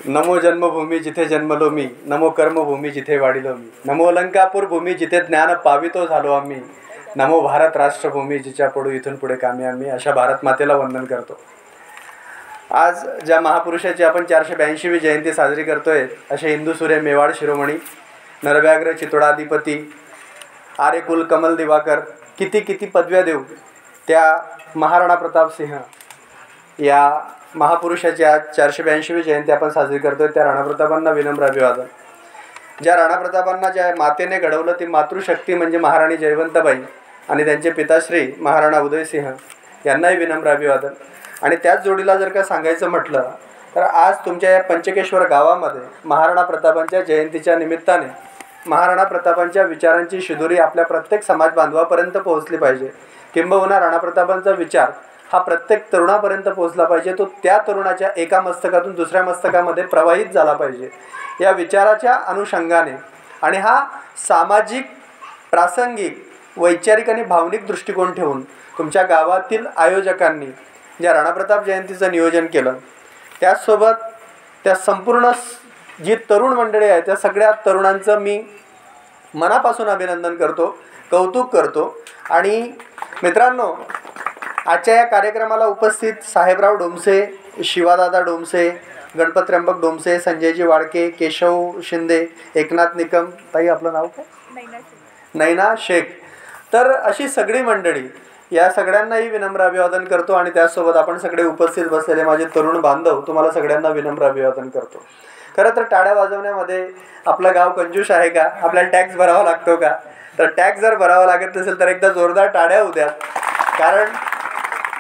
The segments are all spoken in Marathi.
नमो जन्मभूमी जिथे जन्मलो मी, नमो कर्मभूमी जिथे वाढिलो मी, नमो अलंकापूर भूमी जिथे ज्ञान पावितो झालो आम्ही, नमो भारत राष्ट्रभूमी जिच्या पडू इथून पुढे कामी आम्ही. अशा भारत मातेला वंदन करतो. आज ज्या महापुरुषाची आपण 482वी जयंती साजरी करतोय, असे हिंदू सूर्य मेवाड शिरोमणी, नरव्याघ्र चितोडाधिपती, आर्यकुल कमल दिवाकर, किती किती पदव्या देऊ त्या महाराणा प्रताप सिंह या महापुरुषाची आज 482वी जयंती आपण साजरी करतोय. त्या राणाप्रतापांना विनम्र अभिवादन. ज्या राणाप्रतापांना ज्या मातेने घडवलं ती मातृशक्ती म्हणजे महाराणी जयवंताबाई आणि त्यांचे पिताश्री महाराणा उदयसिंह यांनाही विनम्र अभिवादन. आणि त्याच जोडीला जर का सांगायचं म्हटलं तर आज तुमच्या या पंचकेश्वर गावामध्ये महाराणा प्रतापांच्या जयंतीच्या निमित्ताने महाराणा प्रतापांच्या विचारांची शिदोरी आपल्या प्रत्येक समाज बांधवापर्यंत पोहोचली पाहिजे. किंबहुना राणाप्रतापांचा विचार हा प्रत्येक तरुणापर्यंत पोहोचला पाहिजे. तो त्या तरुणाच्या एका मस्तकातून दुसऱ्या मस्तकामध्ये प्रवाहित झाला पाहिजे. या विचाराच्या अनुषंगाने आणि हा सामाजिक, प्रासंगिक, वैचारिक आणि भावनिक दृष्टिकोन ठेवून तुमच्या गावातील आयोजकांनी ज्या राणाप्रताप जयंतीचं नियोजन केलं, त्याचसोबत त्या संपूर्ण जी तरुण मंडळी आहे त्या सगळ्या तरुणांचं मी मनापासून अभिनंदन करतो, कौतुक करतो. आणि मित्रांनो, आजच्या या कार्यक्रमाला उपस्थित साहेबराव डोमसे, शिवादादा डोमसे, गणपत त्र्यंबक डोमसे, संजयजी वाडके, केशव शिंदे, एकनाथ निकम, ताई आपलं नाव काय? नैना शेख. तर अशी सगळी मंडळी, या सगळ्यांनाही विनम्र अभिवादन करतो. आणि त्याचसोबत आपण सगळे उपस्थित बसलेले माझे तरुण बांधव, तुम्हाला सगळ्यांना विनम्र अभिवादन करतो. खरं तर टाळ्या वाजवण्यामध्ये आपलं गाव कंजूस आहे का? आपल्याला टॅक्स भरावा लागतो का? तर टॅक्स जर भरावा लागत नसेल तर एकदा जोरदार टाळ्या होऊ द्या. कारण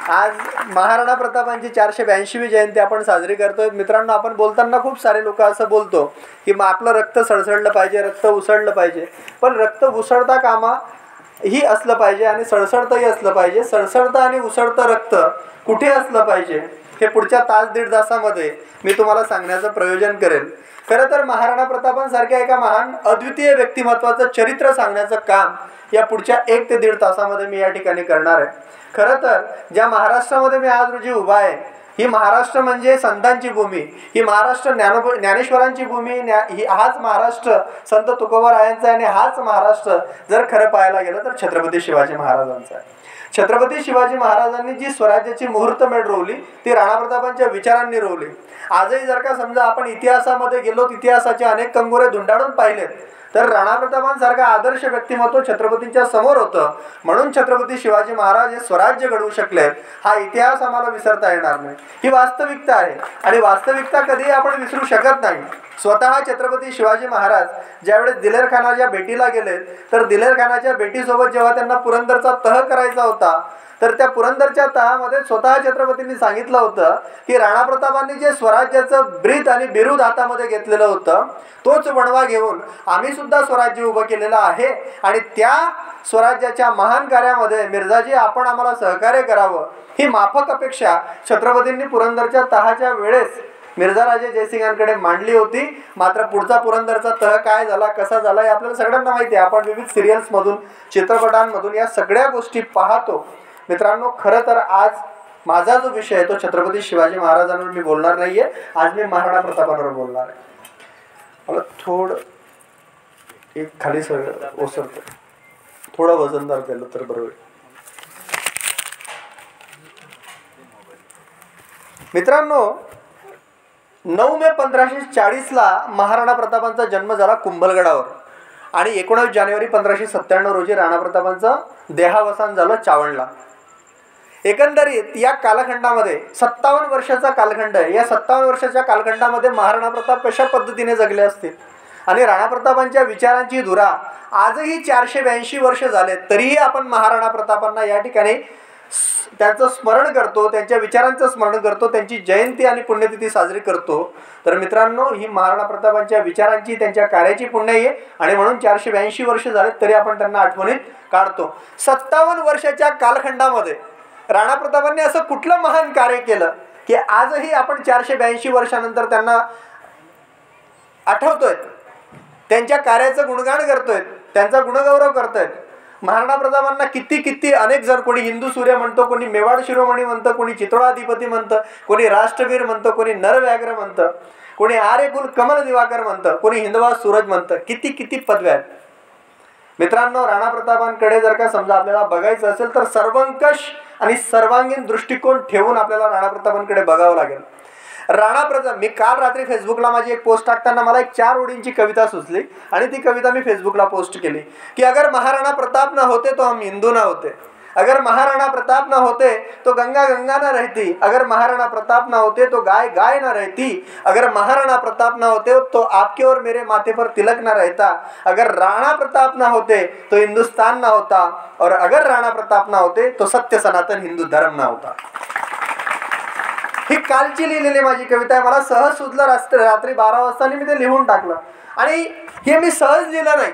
आज महाराणा प्रतापांची 482वी जयंती आपण साजरी करतोय. मित्रांनो, आपण बोलताना खूप सारे लोक असं बोलतो की मग आपलं रक्त सळसळलं पाहिजे, रक्त उसळलं पाहिजे. पण रक्त उसळता कामा ही असलं पाहिजे आणि सळसळतंही असलं पाहिजे. सळसळतं आणि उसळतं रक्त कुठे असलं पाहिजे हे पुढच्या तास दीड तासामध्ये मी तुम्हाला सांगण्याचं प्रयोजन करेन. खरं तर महाराणा प्रतापांसारख्या एका महान अद्वितीय व्यक्तिमत्वाचं चरित्र सांगण्याचं काम या पुढच्या 1 ते 1.5 तासामध्ये मी या ठिकाणी करणार आहे. खरं तर ज्या महाराष्ट्रामध्ये मी आज रोजी उभा आहे, ही महाराष्ट्र म्हणजे संतांची भूमी, ही महाराष्ट्र ज्ञानेश्वरांची भूमी, हाच महाराष्ट्र संत तुकोबारायांचा आहे. आणि हाच महाराष्ट्र जर खरं पाहायला गेलं तर छत्रपती शिवाजी महाराजांचा आहे. छत्रपती शिवाजी महाराजांनी जी स्वराज्याची मुहूर्तमेढ रोवली ती राणाप्रतापांच्या विचारांनी रोवली. आजही जर का समजा आपण इतिहासामध्ये गेलो, इतिहासाचे अनेक कंगोरे धुंडाळून पाहिलेत, तर राणाप्रतापांसारखा आदर्श व्यक्तिमत्व छत्रपतींच्या समोर होतं. म्हणून छत्रपती शिवाजी महाराज हे स्वराज्य घडवू शकलेत. हा इतिहास आम्हाला विसरता येणार नाही. ही वास्तविकता आहे आणि वास्तविकता कधीही आपण विसरू शकत नाही. स्वतः छत्रपती शिवाजी महाराज ज्यावेळेस दिलेर खानाच्या भेटीला गेले, तर दिलेर खानाच्या भेटीसोबत जेव्हा त्यांना पुरंदरचा तह करायचा होता, तर त्या पुरंदरच्या तहामध्ये स्वतः छत्रपतींनी सांगितलं होतं की राणाप्रतापांनी जे स्वराज्याचं ब्रीद आणि बिरुद हातामध्ये घेतलेलं होतं, तोच वणवा घेऊन आम्ही सुद्धा स्वराज्य उभं केलेलं आहे. आणि त्या स्वराज्याच्या महान कार्यामध्ये मिर्झाजी आपण आम्हाला सहकार्य करावं, ही माफक अपेक्षा छत्रपतींनी पुरंदरच्या तहाच्या वेळेस मिर्झाराजे जयसिंगांकडे मांडली होती. मात्र पुढचा पुरंदरचा तह काय झाला, कसा झाला हे आपल्याला सगळ्यांना माहिती आहे. आपण विविध सिरियल्समधून, चित्रपटांमधून या सगळ्या गोष्टी पाहतो. मित्रांनो, खरं तर आज माझा जो विषय आहे तो छत्रपती शिवाजी महाराजांवर मी बोलणार नाहीये. आज मी महाराणा प्रतापांवर बोलणार आहे. मला थोडं एक खाली ओसरतं, थोडं वजनदार केलं तर बरोबर. मित्रांनो, 9 मे 1540ला महाराणा प्रतापांचा जन्म झाला कुंभलगडावर आणि 19 जानेवारी 1597 रोजी राणाप्रतापांचं देहावसान झालं चावणला. एकंदरीत या कालखंडामध्ये 57 वर्षाचा कालखंड आहे. या 57 वर्षाच्या कालखंडामध्ये महाराणा प्रताप कशा पद्धतीने जगले असतील आणि राणाप्रतापांच्या विचारांची धुरा आजही 482 वर्ष झाले तरीही आपण महाराणा प्रतापांना या ठिकाणी त्यांचं स्मरण करतो, त्यांच्या विचारांचं स्मरण करतो, त्यांची जयंती आणि पुण्यतिथी साजरी करतो. तर मित्रांनो, ही महाराणा प्रतापांच्या विचारांची, त्यांच्या कार्याची पुण्य आहे आणि म्हणून 482 वर्ष झाले तरी आपण त्यांना आठवणीत काढतो. 57 वर्षाच्या कालखंडामध्ये राणाप्रतापांनी असं कुठलं महान कार्य केलं की आजही आपण 482 वर्षानंतर त्यांना आठवतोय, त्यांच्या कार्याचं गुणगान करतोय, त्यांचा गुणगौरव करतोय. महाराणा प्रतापांना किती किती अनेक जण, कोणी हिंदू सूर्य म्हणतो, कोणी मेवाड शिरोमणी म्हणतं, कोणी चितोडाधिपती म्हणतं, कोणी राष्ट्रवीर म्हणतं, कोणी नरव्याघ्र म्हणतं. कोणी आर्यकुल कमल दिवाकर म्हणतं, कोणी हिंदवा सूरज म्हणतं. किती किती पदव्या आहेत मित्रांनो. राणा प्रतापांकडे जर का समजा आपल्याला बघायचं असेल तर सर्वंकष आणि सर्वांगीण दृष्टिकोन ठेवून आपल्याला राणा प्रतापांकडे बघावं लागेल. राणा प्रताप, मी काल रात्री फेसबुकला माझी एक पोस्ट टाकताना मला एक 4 ओळींची कविता सुचली आणि ती कविता मी फेसबुकला पोस्ट केली की अगर महाराणा प्रताप न होते तो हम हिंदू न होते, अगर महाराणा प्रताप न होते तो गंगा गंगा न रहती, अगर महाराणा प्रताप न होते तो गाय गाय न रहती, अगर महाराणा प्रताप न होते तो आपके और मेरे माथे पर तिलक न रहता, अगर राणा प्रताप न होते तो हिंदुस्तान न होता, और अगर राणा प्रताप न होते तो सत्य सनातन हिंदू धर्म न होता. ही कालची लिहिलेली माझी कविता आहे. मला सहज सुचलं रात्री 12 वाजता मी ते लिहून टाकलं. आणि हे मी सहज लिहिलं नाही.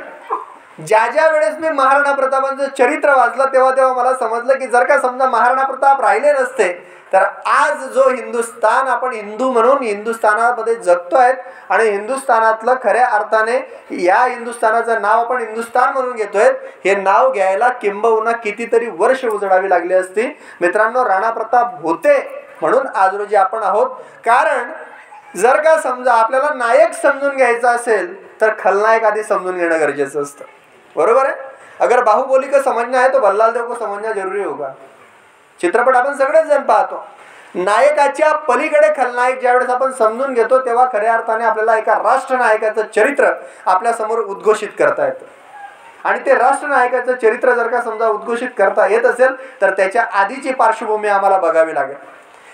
ज्या वेळेस मी महाराणा प्रतापांचं चरित्र वाचलं तेव्हा मला समजलं की जर का समजा महाराणा प्रताप राहिले नसते तर आज जो हिंदुस्थान आपण हिंदू म्हणून हिंदुस्थानामध्ये जगतोय आणि हिंदुस्थानातलं खऱ्या अर्थाने या हिंदुस्थानाचं नाव आपण हिंदुस्थान म्हणून घेतोय, हे नाव घ्यायला किंबहुना कितीतरी वर्ष उजळावी लागली असती. मित्रांनो, राणा प्रताप होते म्हणून आज रोजी आपण आहोत. कारण जर का समजा आपल्याला नायक समजून घ्यायचा असेल तर खलनायक आधी समजून घेणं गरजेचं असतं. बरोबर है. अगर बाहुबली को समझना है तो भल्लाल देव को समझना जरूरी होगा. चित्रपट आपण सगळेच जण पाहतो. नायकाच्या पलीकडे खलनायक ज्यावेळेस आपण समजून घेतो तेव्हा खऱ्या अर्थाने आपल्याला एका राष्ट्रनायकाचं चरित्र आपल्या समोर उद्घोषित करता येतं. आणि ते राष्ट्रनायकाचं चरित्र जर का समजा उद्घोषित करता येत असेल तर त्याच्या आधीची पार्श्वभूमी आम्हाला बघावी लागेल.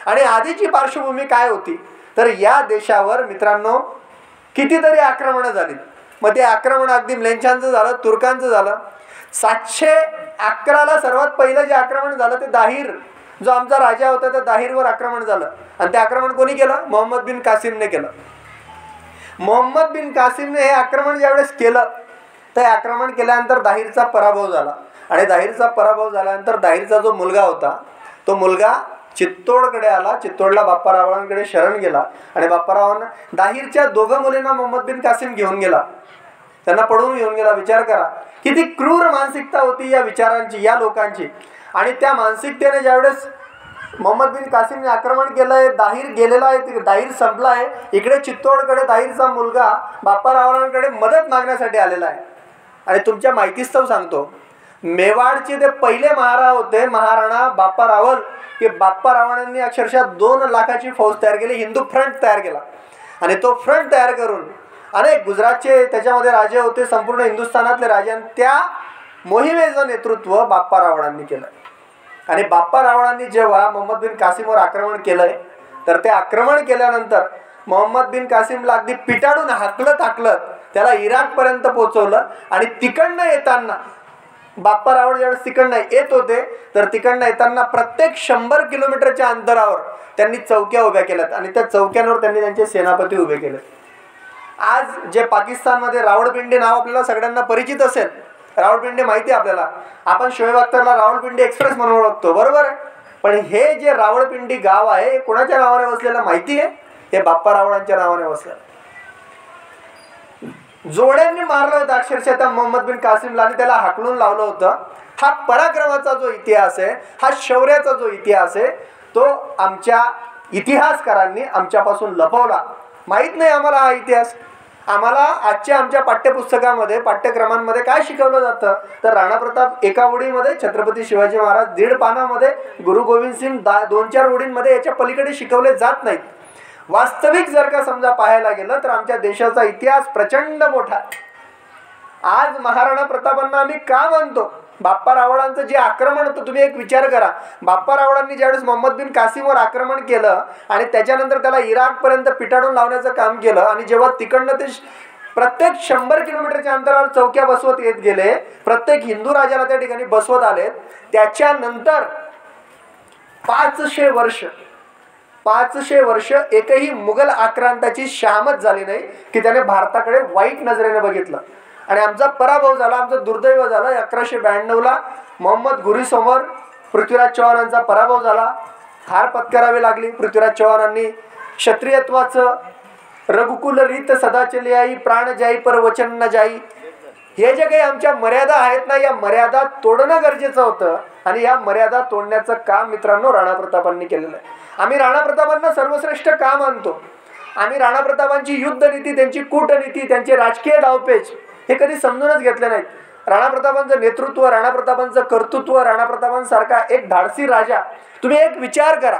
आणि आधीची पार्श्वभूमी काय होती तर या देशावर मित्रांनो कितीतरी आक्रमणं झाली. मग ते आक्रमण अगदी म्लेच्छांचं झालं, तुर्कांचं झालं. 711ला सर्वात पहिलं जे आक्रमण झालं ते दाहिर, जो आमचा राजा होता त्या दाहिरवर आक्रमण झालं. आणि ते आक्रमण कोणी केलं? मोहम्मद बिन कासिमने केलं. मोहम्मद बिन कासिमने हे आक्रमण ज्यावेळेस केलं तर आक्रमण केल्यानंतर दाहिरचा पराभव झाला. आणि दाहिरचा पराभव झाल्यानंतर दाहिरचा जो मुलगा होता तो मुलगा चित्तोडकडे आला. चित्तोडला बाप्पारावांकडे शरण गेला आणि बाप्पारावांना दाहिरच्या 2 मुलींना मोहम्मद बिन कासिम घेऊन गेला, त्यांना पळवून घेऊन गेला. विचार करा किती क्रूर मानसिकता होती या विचारांची, या लोकांची. आणि त्या मानसिकतेने ज्यावेळेस मोहम्मद बिन कासिमने आक्रमण केलंय, दाहिर गेलेला आहे, दाहिर संपला आहे, इकडे चित्तोडकडे दाहिरचा मुलगा बाप्पारावांकडे मदत मागण्यासाठी आलेला आहे. आणि तुमच्या माहितीस्तव सांगतो, मेवाडचे ते पहिले महाराणा होते महाराणा बाप्पा रावल, की बाप्पा रावळांनी अक्षरशः 2 लाखाची फौज तयार केली, हिंदू फ्रंट तयार केला. आणि तो फ्रंट तयार करून अनेक गुजरातचे त्याच्यामध्ये राजे होते, संपूर्ण हिंदुस्थानातले राजे, आणि त्या मोहिमेचं नेतृत्व बाप्पा रावळांनी केलं. आणि बाप्पा रावळांनी जेव्हा मोहम्मद बिन कासिमवर आक्रमण केलंय तर ते आक्रमण केल्यानंतर मोहम्मद बिन कासिमला अगदी पिटाळून हाकलत त्याला इराकपर्यंत पोहोचवलं. आणि तिकडनं येताना बाप्पा रावळ ज्यावेळेस तिकडनं येत होते तर तिकडनं येताना प्रत्येक 100 किलोमीटरच्या अंतरावर त्यांनी चौक्या उभ्या केल्यात आणि त्या चौक्यांवर त्यांनी त्यांचे सेनापती उभे केले. आज जे पाकिस्तानमध्ये रावळपिंडी नाव आपल्याला सगळ्यांना परिचित असेल, रावळपिंडी माहिती आहे आपल्याला, आपण शोएब अख्तरला रावळपिंडी एक्सप्रेस म्हणून ओळखतो, बरोबर आहे. पण हे जे रावळपिंडी गाव आहे हे कोणाच्या नावाने वसलेलं माहिती आहे? हे बाप्पा रावळांच्या नावाने वसलेलं. जोड्यांनी मारलं होतं अक्षरशः त्या मोहम्मद बिन कासिमला आणि त्याला हाकलून लावलं होतं. हा पराक्रमाचा जो इतिहास आहे, हा शौर्याचा जो इतिहास आहे, तो आमच्या इतिहासकारांनी आमच्यापासून लपवला. माहीत नाही आम्हाला हा इतिहास. आम्हाला आजच्या आमच्या पाठ्यपुस्तकामध्ये पाठ्यक्रमांमध्ये काय शिकवलं जातं तर राणा प्रताप एका ओळीमध्ये, छत्रपती शिवाजी महाराज 1.5 पानामध्ये, गुरु गोविंद सिंग 2-4 ओळींमध्ये, याच्या पलीकडे शिकवले जात नाहीत. वास्तविक जर का समजा पाहायला गेलं तर आमच्या देशाचा इतिहास प्रचंड मोठा. आज महाराणा प्रतापांना आम्ही का मानतो? बाप्पा रावळांचं जे आक्रमण होतं, तुम्ही एक विचार करा, बाप्पा रावळांनी ज्यावेळेस मोहम्मद बिन कासिमवर आक्रमण केलं आणि त्याच्यानंतर त्याला इराकपर्यंत पिटाळून लावण्याचं काम केलं आणि जेव्हा तिकडनं ते प्रत्येक 100 किलोमीटरच्या अंतरावर चौक्या बसवत येत गेले, प्रत्येक हिंदू राजाला त्या ठिकाणी बसवत आले, त्याच्यानंतर 500 वर्ष एकही मुघल आक्रांताची शहामत झाली नाही की त्याने भारताकडे वाईट नजरेने बघितलं. आणि आमचा पराभव झाला, आमचं दुर्दैव झालं. 1192ला मोहम्मद घुरीसमोर पृथ्वीराज चव्हाणांचा पराभव झाला, हार पत्करावी लागली. पृथ्वीराज चव्हाणांनी क्षत्रियत्वाचं रघुकुल रीत सदा चली आई, प्राण जाई पर वचन न जाई, हे जे काही आमच्या मर्यादा आहेत ना, या मर्यादा तोडणं गरजेचं होतं. आणि या मर्यादा तोडण्याचं काम मित्रांनो राणा प्रतापांनी केलेलं आहे. आम्ही राणा प्रतापांना सर्वश्रेष्ठ का मानतो? आम्ही राणा प्रतापांची युद्धनीती, त्यांची कूटनीती, त्यांचे राजकीय डावपेच हे कधी समजूनच घेतले नाहीत. राणा प्रतापांचं नेतृत्व, राणा प्रतापांचं कर्तृत्व, राणा प्रतापांसारखा एक धाडसी राजा, तुम्ही एक विचार करा.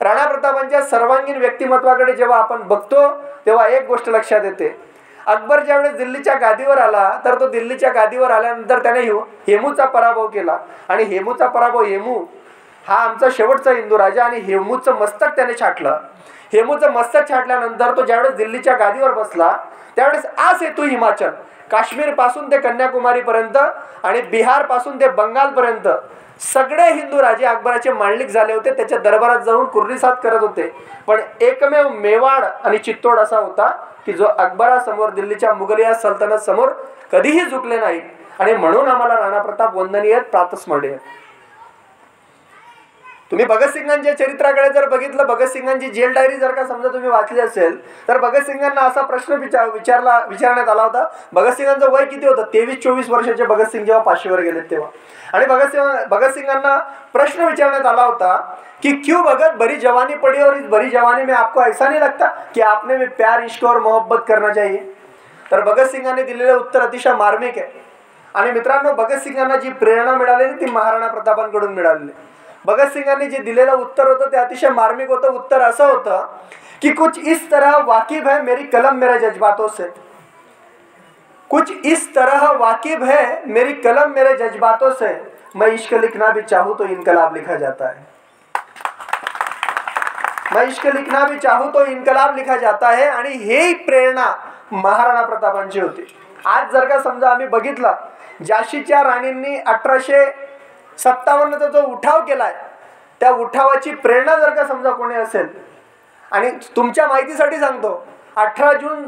राणा प्रतापांच्या सर्वांगीण व्यक्तिमत्वाकडे जेव्हा आपण बघतो तेव्हा एक गोष्ट लक्षात येते. अकबर ज्यावेळेस दिल्लीच्या गादीवर आला तर तो दिल्लीच्या गादीवर आल्यानंतर त्याने हेमूचा पराभव केला. आणि हेमूचा पराभव, हेमू हा आमचा शेवटचा हिंदू राजा, आणि हेमूचं मस्तक त्याने छाटलं. हेमूचं मस्तक छाटल्यानंतर तो ज्यावेळेस दिल्लीच्या गादीवर बसला त्यावेळेस आ सेतू हिमाचल, काश्मीर पासून ते कन्याकुमारी पर्यंत आणि बिहार पासून ते बंगाल पर्यंत सगळे हिंदू राजे अकबराचे मांडलिक झाले होते. त्याच्या दरबारात जाऊन कुर्रीसाद करत होते. पण एकमेव मेवाड आणि चित्तोड असा होता की जो अकबरासमोर, दिल्लीच्या मुघलिया सल्तनत समोर कधीही झुकले नाहीत. आणि म्हणून आम्हाला राणा प्रताप वंदनीय आहेत, प्रातस्मरणीय. तुम्ही भगतसिंगांच्या चरित्राकडे जर बघितलं, भगतसिंगांची जेल डायरी जर का समजा तुम्ही वाचली असेल तर भगतसिंगांना असा प्रश्न विचारण्यात आला होता. भगतसिंगांचं वय किती होतं? 23-24 वर्षाचे भगतसिंग जेव्हा फाशीवर गेले तेव्हा. आणि भगतसिंगांना प्रश्न विचारण्यात आला होता कि क्यों भगत, भरी जवानी पड़ी और इस भरी जवानी में आपको ऐसा नहीं लगता कि आपने में प्यार, इश्क और मोहब्बत करना चाहिए? तर भगतसिंगांनी दिलेलं उत्तर अतिशय मार्मिक आहे. आणि मित्रांनो, भगतसिंगांना जी प्रेरणा मिळालेली ती महाराणा प्रतापांकडून मिळालेली. भगतसिंगांनी जे दिलेलं उत्तर होतं ते अतिशय मार्मिक होतं. उत्तर असं होतं की कुछ इस तरह वाकिफ है मेरी कलम मेरे जज्बातों से, कुछ इस तरह वाकिफ है मेरी कलम मेरे जज्बातों से, मैं इश्क लिखना भी चाहूं तो इनकलाब लिखा जाता है. मैं इश्क लिखना भी चाहूं तो इनकलाब लिखा जाता है. आणि ही प्रेरणा महाराणा प्रतापांची होती. आज जर का समजा आम्ही बघितलं, झाशीच्या राणींनी 1857चा जो उठाव केलाय त्या उठावाची प्रेरणा जर का समजा कोणी असेल, आणि तुमच्या माहितीसाठी सांगतो, 18 जून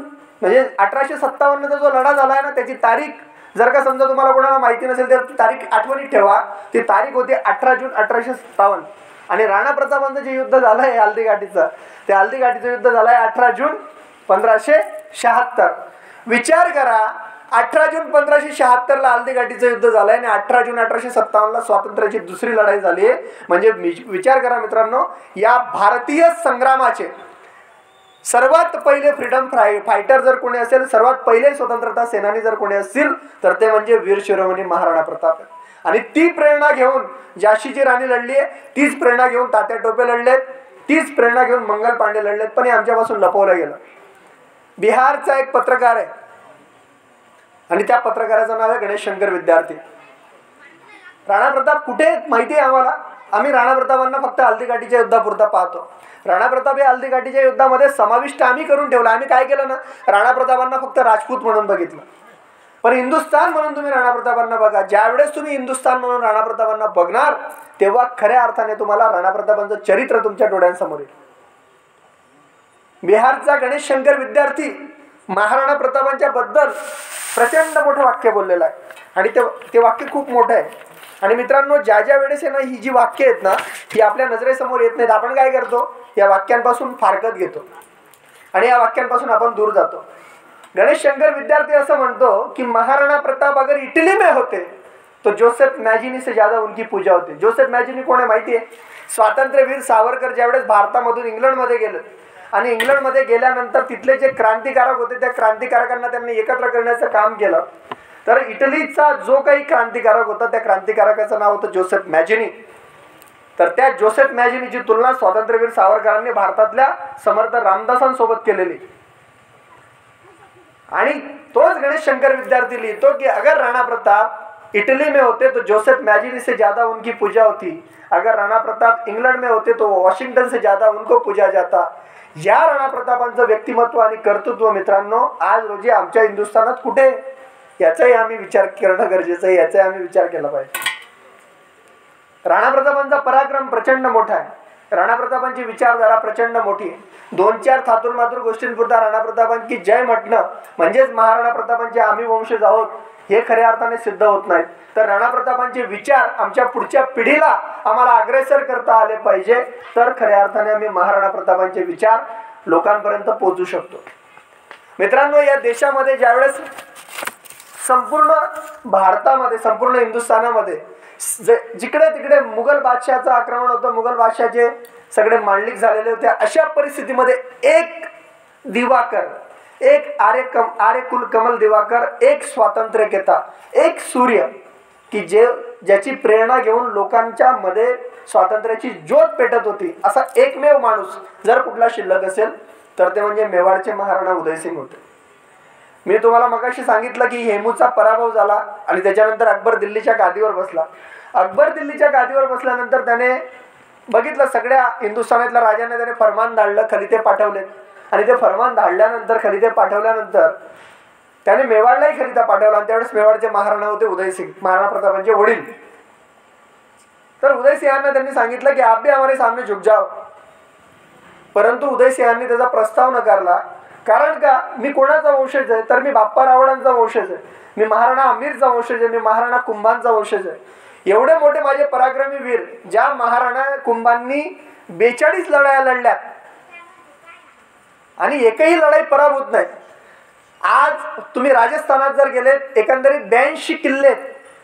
म्हणजे 1857चा जो लढा झालाय ना त्याची तारीख जर का समजा तुम्हाला कोणाला माहिती नसेल तर तारीख आठवणीत ठेवा. ती तारीख होती 18 जून 1857. आणि राणा प्रतापांचं जे युद्ध झालंय हल्दीघाटीचं, ते हल्दीघाटीचं युद्ध झालंय 18 जून 1576. विचार करा, 18 जून 1576ला हल्दीघाटीचं युद्ध झालंय आणि 18 जून 1857ला स्वातंत्र्याची दुसरी लढाई झाली आहे. म्हणजे विचार करा मित्रांनो, या भारतीय संग्रामाचे सर्वात पहिले फ्रीडम फायटर जर कोणी असेल, सर्वात पहिले स्वतंत्रता सेनानी जर कोणी असतील तर ते म्हणजे वीर शिरोमणी महाराणा प्रताप. आणि ती प्रेरणा घेऊन झाशीची राणी लढली आहे, तीच प्रेरणा घेऊन तात्या टोपे लढलेत, तीच प्रेरणा घेऊन मंगल पांडे लढलेत. पण हे आमच्यापासून लपवलं गेलं. बिहारचा एक पत्रकार आहे आणि त्या पत्रकाराचं नाव आहे गणेश शंकर विद्यार्थी. राणा प्रताप कुठे माहिती आहे आम्हाला? आम्ही राणा प्रतापांना फक्त हल्दीघाटीच्या युद्धापुरता पाहतो. राणा प्रताप हे हल्दीघाटीच्या युद्धामध्ये समाविष्ट आम्ही करून ठेवला. आम्ही काय केलं ना, राणा प्रतापांना फक्त राजपूत म्हणून बघितलं. पण हिंदुस्थान म्हणून तुम्ही राणा प्रतापांना बघा. ज्यावेळेस तुम्ही हिंदुस्थान म्हणून राणा प्रतापांना बघणार तेव्हा खऱ्या अर्थाने तुम्हाला राणा प्रतापांचं चरित्र तुमच्या डोळ्यांसमोर येईल. बिहारचा गणेश शंकर विद्यार्थी महाराणा प्रतापांच्या बद्दल प्रचंड मोठं वाक्य बोललेलं आहे. आणि ते वाक्य खूप मोठं आहे. आणि मित्रांनो, ज्या ज्या वेळेस आहे ना ही जी वाक्य आहेत ना ही आपल्या नजरेसमोर येत नाहीत, आपण काय करतो, या वाक्यांपासून फारकत घेतो आणि या वाक्यांपासून आपण दूर जातो. गणेश शंकर विद्यार्थी असं म्हणतो की महाराणा प्रताप अगर इटली में होते तो जोसेफ मॅजिनी से ज्यादा उनकी पूजा होती. जोसेफ मॅजिनी कोण आहे माहिती आहे? स्वातंत्र्यवीर सावरकर ज्यावेळेस भारतामधून इंग्लंडमध्ये गेले आणि इंग्लंडमध्ये गेल्यानंतर तिथले जे क्रांतिकारक होते त्या क्रांतिकारकांना त्यांनी एकत्र करण्याचं काम केलं. तर इटलीचा जो काही क्रांतिकारक होता त्या क्रांतिकारकाचं नाव होतं जोसेफ मॅजिनी. तर त्या जोसेफ मॅजिनीची तुलना स्वातंत्र्यवीर सावरकरांनी भारतातल्या समर्थ रामदासांसोबत केलेली. आणि तोच गणेश शंकर विद्यार्थी लिहितो की अगर राणा प्रताप इटली में होते तो जोसेफ मॅजिनी से ज्यादा उनकी पूजा होती, अगर राणा प्रताप इंग्लंड में होते तो वॉशिंग्टन से ज्यादा उनको पूजा जाता. या राणा प्रतापांचं व्यक्तिमत्व आणि कर्तृत्व मित्रांनो आज रोजी आमच्या हिंदुस्थानात कुठे, याचाही आम्ही विचार करणं गरजेचं आहे. याचाही आम्ही विचार केला पाहिजे. राणा प्रतापांचा पराक्रम प्रचंड मोठा आहे. राणा प्रतापांची विचारधारा प्रचंड मोठी आहे. 2-4 थातुरमातुर गोष्टींपुरता राणा प्रतापांची जय म्हटणं म्हणजेच महाराणा प्रतापांचे आम्ही वंशज आहोत हे खऱ्या अर्थाने सिद्ध होत नाहीत. तर राणा प्रतापांचे विचार आमच्या पुढच्या पिढीला आम्हाला अग्रेसर करता आले पाहिजे, तर खऱ्या अर्थाने आम्ही महाराणा प्रतापांचे विचार लोकांपर्यंत पोहोचू शकतो. मित्रांनो, या देशामध्ये ज्यावेळेस संपूर्ण भारतामध्ये, संपूर्ण हिंदुस्थानामध्ये जिकडे तिकडे मुघल बादशहाचं आक्रमण होतं, मुघल बादशहाचे सगळे मांडलिक झालेले होते, अशा परिस्थितीमध्ये एक दिवाकर, एक आर्यकुल कमल दिवाकर, एक स्वातंत्र्यकेता, एक सूर्य की ज्याची प्रेरणा घेऊन लोकांच्या मध्ये स्वातंत्र्याची ज्योत पेटत होती, असा एकमेव माणूस जर कुठला शिल्लक असेल तर ते म्हणजे मेवाडचे महाराणा उदयसिंग होते. मी तुम्हाला मगाशी सांगितलं की हेमूचा पराभव झाला आणि त्याच्यानंतर अकबर दिल्लीच्या गादीवर बसला. अकबर दिल्लीच्या गादीवर बसल्यानंतर त्याने बघितलं सगळ्या हिंदुस्थानातल्या राजांना त्याने फरमान धाडलं, खलिते पाठवले आणि ते फरमान धाडल्यानंतर खलिते पाठवल्यानंतर त्याने मेवाडलाही खलिता पाठवला आणि त्यावेळेस मेवाडचे महाराणा होते उदयसिंग, महाराणा प्रतापांचे वडील. तर उदयसिंहांना त्यांनी सांगितलं की आप भी हमारे सामने झुक जाओ, परंतु उदयसिंहांनी त्याचा प्रस्ताव नकारला. कारण का, मी कोणाचा वंशज आहे तर मी बाप्पा रावळांचा वंशज आहे, मी महाराणा आमीरचा वंशज आहे, मी महाराणा कुंभांचा वंशज आहे. एवढे मोठे माझे पराक्रमी वीर, ज्या महाराणा कुंभांनी 42 लढाया लढल्या आणि एकही लढाई पराभूत नाही. आज तुम्ही राजस्थानात जर गेले, एकंदरीत 82 किल्ले,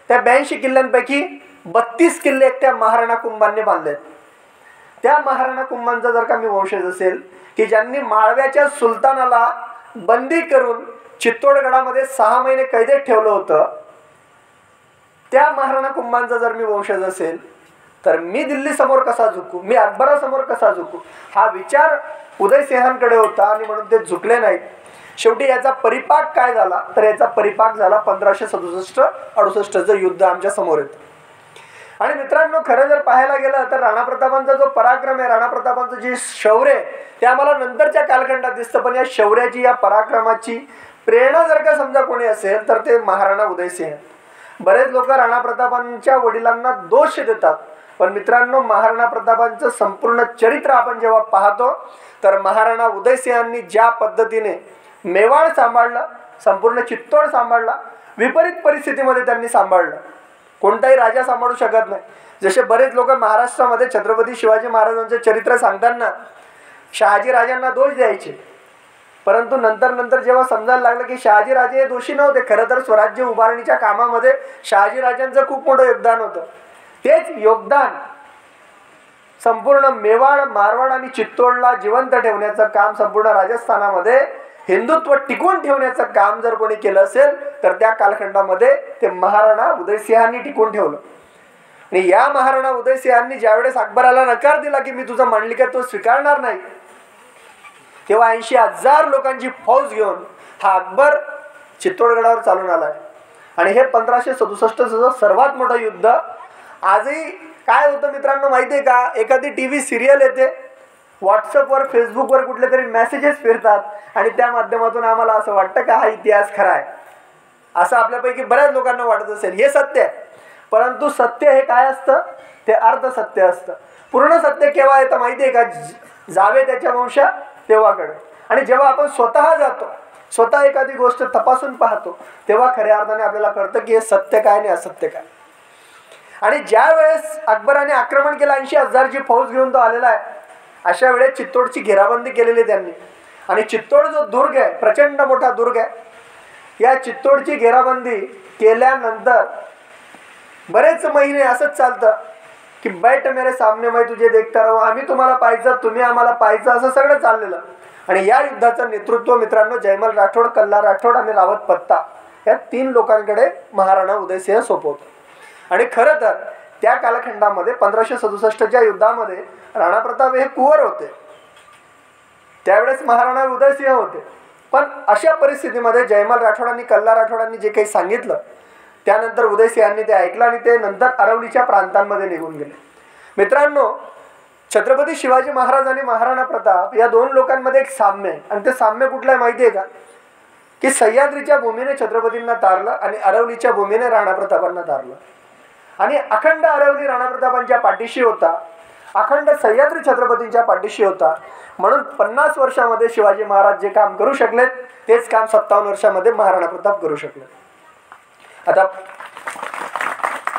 त्या 82 किल्ल्यांपैकी 32 किल्ले त्या महाराणा कुंभांनी बांधलेत. त्या महाराणा कुंभांचा जर का मी वंशज असेल की ज्यांनी माळव्याच्या सुलतानाला बंदी करून चित्तोडगडामध्ये 6 महिने कैदेत ठेवलं होतं, त्या महाराणा कुंभांचा जर मी वंशज असेल तर मी दिल्ली समोर कसा झुकू, मी अकबरासमोर कसा झुकू, हा विचार उदयसिंहांकडे होता आणि म्हणून ते झुकले नाहीत. शेवटी याचा परिपाक काय झाला तर याचा परिपाक झाला 1567-68चं युद्ध आमच्या समोर येतं. आणि मित्रांनो, खरं जर पाहायला गेलं तर राणा प्रतापांचा जो पराक्रम आहे, राणा प्रतापांचं जे शौर्य आहे, ते आम्हाला नंतरच्या कालखंडात दिसतं. पण या शौर्याची, या पराक्रमाची प्रेरणा जर का समजा कोणी असेल तर ते महाराणा उदयसिंह. बरेच लोक राणा प्रतापांच्या वडिलांना दोष देतात, पण मित्रांनो, महाराणा प्रतापांचं संपूर्ण चरित्र आपण जेव्हा पाहतो तर महाराणा उदयसिंहांनी ज्या पद्धतीने मेवाड सांभाळलं, संपूर्ण चित्तोड सांभाळला, विपरीत परिस्थितीमध्ये त्यांनी सांभाळलं. कोणताही राजा सांभाळू शकत नाही. जसे बरेच लोक महाराष्ट्रामध्ये छत्रपती शिवाजी महाराजांचे चरित्र सांगताना शहाजी राजांना दोष द्यायचे, परंतु नंतर जेव्हा समजायला लागलं की शहाजी राजे हे दोषी नव्हते, खरं तर स्वराज्य उभारणीच्या कामामध्ये शहाजी राजांचं खूप मोठं योगदान होतं. तेच योगदान संपूर्ण मेवाड, मारवाड आणि चित्तोडला जिवंत ठेवण्याचं काम, संपूर्ण राजस्थानामध्ये हिंदुत्व टिकवून ठेवण्याचं काम जर कोणी केलं असेल तर त्या कालखंडामध्ये ते महाराणा उदयसिंहांनी टिकवून ठेवलं. आणि या महाराणा उदयसिंहांनी ज्यावेळेस अकबराला नकार दिला की मी तुझं मांडलिकत्व स्वीकारणार नाही, तेव्हा 80,000 लोकांची फौज घेऊन हा अकबर चित्तोडगडावर चालून आलाय. आणि हे 1567चं सर्वात मोठं युद्ध. आजही काय होतं मित्रांनो माहिती आहे का, एखादी TV सिरियल येते, व्हॉट्सअपवर, फेसबुकवर कुठले तरी मेसेजेस फिरतात आणि त्या माध्यमातून आम्हाला असं वाटतं का हा इतिहास खरा आहे, असं आपल्यापैकी बऱ्याच लोकांना वाटत असेल. हे सत्य आहे, परंतु सत्य हे काय असतं, ते अर्धसत्य असतं. पूर्ण सत्य केव्हा येतं माहिती आहे का, जावे त्याच्या वंशा तेव्हाकडे. आणि जेव्हा आपण स्वतः जातो, स्वतः एखादी गोष्ट तपासून पाहतो, तेव्हा खऱ्या अर्थाने आपल्याला कळतं की हे सत्य काय आणि असत्य काय. आणि ज्या वेळेस अकबराने आक्रमण केलं, 80,000ची फौज घेऊन तो आलेला आहे, अशा वेळेस चित्तोडची घेराबंदी केलेली त्यांनी. आणि चित्तोड जो दुर्ग आहे, प्रचंड मोठा दुर्ग आहे, या चित्तोडची घेराबंदी केल्यानंतर बरेच महिने असंच चालतं की बैठ मेरे सामने मैं तुझे देखता राहू, आम्ही तुम्हाला पाहायचं, तुम्ही आम्हाला पाहायचं, असं सगळं चाललेलं. आणि या युद्धाचं नेतृत्व मित्रांनो जयमल राठोड, कल्ला राठोड आणि रावत पत्ता या 3 लोकांकडे महाराणा उदयसिंह सोपवतो. आणि खरं तर त्या कालखंडामध्ये 1567च्या युद्धामध्ये राणा प्रताप हे कुंवर होते, त्यावेळेस महाराणा उदयसिंह होते. पण अशा परिस्थितीमध्ये जयमल राठोड आणि कल्ला राठोडांनी जे काही सांगितलं, त्यानंतर उदयसिंहांनी ते ऐकलं आणि ते नंतर अरवलीच्या प्रांतांमध्ये निघून गेले. मित्रांनो, छत्रपती शिवाजी महाराज आणि महाराणा प्रताप या 2 लोकांमध्ये एक साम्य आहे. आणि ते साम्य कुठलं आहे माहिती आहे का, की सह्याद्रीच्या भूमीने छत्रपतींना तारलं आणि अरवलीच्या भूमीने राणा प्रतापांना तारलं. आणि अखंड अरवली राणा प्रतापांच्या पाठीशी होता, अखंड सह्याद्री छत्रपतींच्या पाठीशी होता. म्हणून 50 वर्षामध्ये शिवाजी महाराज जे काम करू शकलेत, तेच काम 57 वर्षामध्ये महाराणा प्रताप करू शकले. आता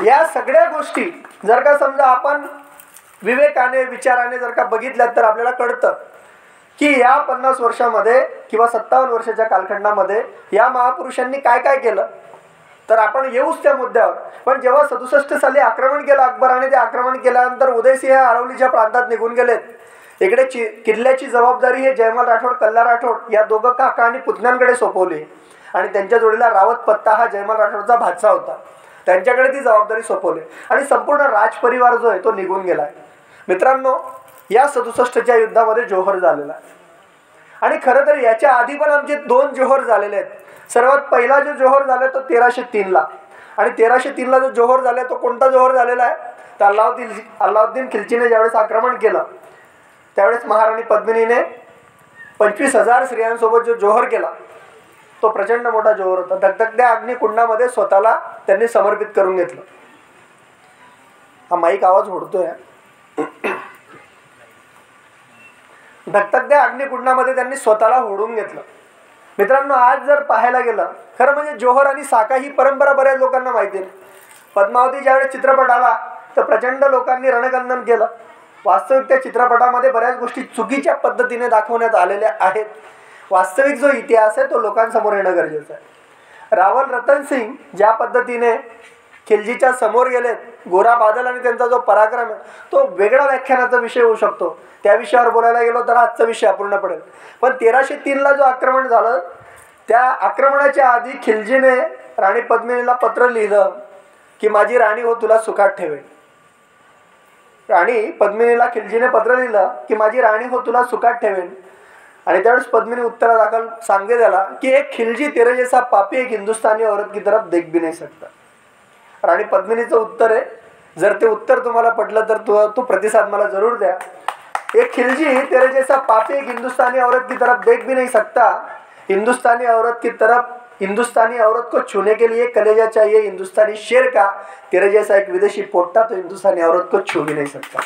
या सगळ्या गोष्टी जर का समजा आपण विवेकाने, विचाराने जर का बघितल्यात तर आपल्याला कळतं की या 50 वर्षामध्ये किंवा 57 वर्षाच्या कालखंडामध्ये या महापुरुषांनी काय काय केलं. तर आपण येऊच त्या मुद्द्यावर. पण जेव्हा 67 साली आक्रमण केलं अकबराने, ते आक्रमण केल्यानंतर उदयसिंह अरवलीच्या प्रांतात निघून गेलेत. इकडे किल्ल्याची जबाबदारी हे जयमल राठोड, कल्ला राठोड या दोघं काका आणि पुतण्यांकडे सोपवली आणि त्यांच्या जोडीला रावत पत्ता हा जयमल राठोडचा भाचा होता, त्यांच्याकडे ती जबाबदारी सोपवली आणि संपूर्ण राजपरिवार जो आहे तो निघून गेला आहे. मित्रांनो, या 67च्या युद्धामध्ये जोहर झालेला आहे आणि खरं तर याच्या आधी पण आमचे 2 जोहर झालेले आहेत. सर्वात पहिला जो जोहर झाला तो 1303ला आणि 1303ला जो जोहर झाला तो कोणता जोहर झालेला आहे तर अल्लाउद्दीन खिलजीने ज्यावेळेस आक्रमण केलं त्यावेळेस महाराणी पद्मिनीने 25,000 स्त्रियांसोबत जो जोहर केला तो प्रचंड मोठा जोहर होता. धगधगत्या अग्निकुंडामध्ये स्वतःला त्यांनी समर्पित करून घेतलं. हा माईक आवाज ओढतोय. धगधगत्या अग्निकुंडामध्ये त्यांनी स्वतःला ओढून घेतलं. मित्रांनो, आज जर पाहायला गेलं खरं म्हणजे जोहर आणि साका ही परंपरा बऱ्याच लोकांना माहिती आहे. पद्मावती ज्यावेळेस चित्रपट आला तर प्रचंड लोकांनी रणकंदन केलं. वास्तविक त्या चित्रपटामध्ये बऱ्याच गोष्टी चुकीच्या पद्धतीने दाखवण्यात आलेल्या आहेत. वास्तविक जो इतिहास आहे तो लोकांसमोर येणं गरजेचं आहे. रावल रतन सिंग ज्या पद्धतीने खिलजीच्या समोर गेलेत, गोरा बादल आणि त्यांचा जो पराक्रम आहे तो वेगळा व्याख्यानाचा विषय होऊ शकतो. त्या विषयावर बोलायला गेलो तर आजचा विषय अपूर्ण पडेल. पण 1303ला जो आक्रमण झालं त्या आक्रमणाच्या आधी खिलजीने राणी पद्मिनीला पत्र लिहिलं की माझी राणी हो तुला सुखात ठेवेल. राणी पद्मिनीला खिलजीने पत्र लिहिलं की माझी राणी हो तुला सुखात ठेवेल आणि त्यावेळेस पद्मिनी उत्तरादाखल सांगे त्याला की एक खिलजी तेरे जैसा पापी एक हिंदुस्तानी औरत की तरफ देख भी नहीं सकता. राणी पद्मिनीचं उत्तर आहे. जर ते उत्तर तुम्हाला पटलं तर तो प्रतिसाद मला जरूर द्या. एक खिलजी तेरे जैसा पापी एक हिंदुस्तानी औरत की तरफ देख भी नहीं सकता. हिंदुस्तानी औरत को छूने के लिए कलेजा चाहिए. हिंदुस्तानी शेर का तेरे जैसा एक विदेशी पोट्टा तो हिंदुस्तानी औरत को छू भी नहीं सकता.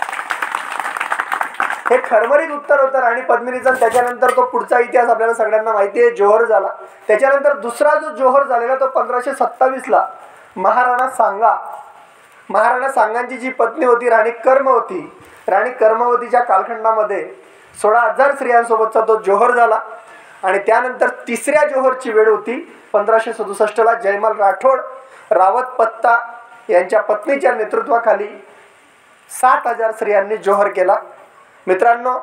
हे खरमरीत उत्तर होतं राणी पद्मिनीचं. त्याच्यानंतर तो पुढचा इतिहास आपल्याला सगळ्यांना माहिती आहे. जोहर झाला. त्याच्यानंतर दुसरा जो जोहर झालेला तो 1527ला महाराणा सांगांची जी पत्नी होती राणी कर्मवती, राणी कर्मवतीच्या कालखंडामध्ये 16,000 स्त्रियांसोबतचा तो जोहर झाला आणि त्यानंतर तिसऱ्या जोहरची वेळ होती 1567ला. जयमल राठोड रावत पत्ता यांच्या पत्नीच्या नेतृत्वाखाली 7,000 स्त्रियांनी जोहर केला. मित्रांनो,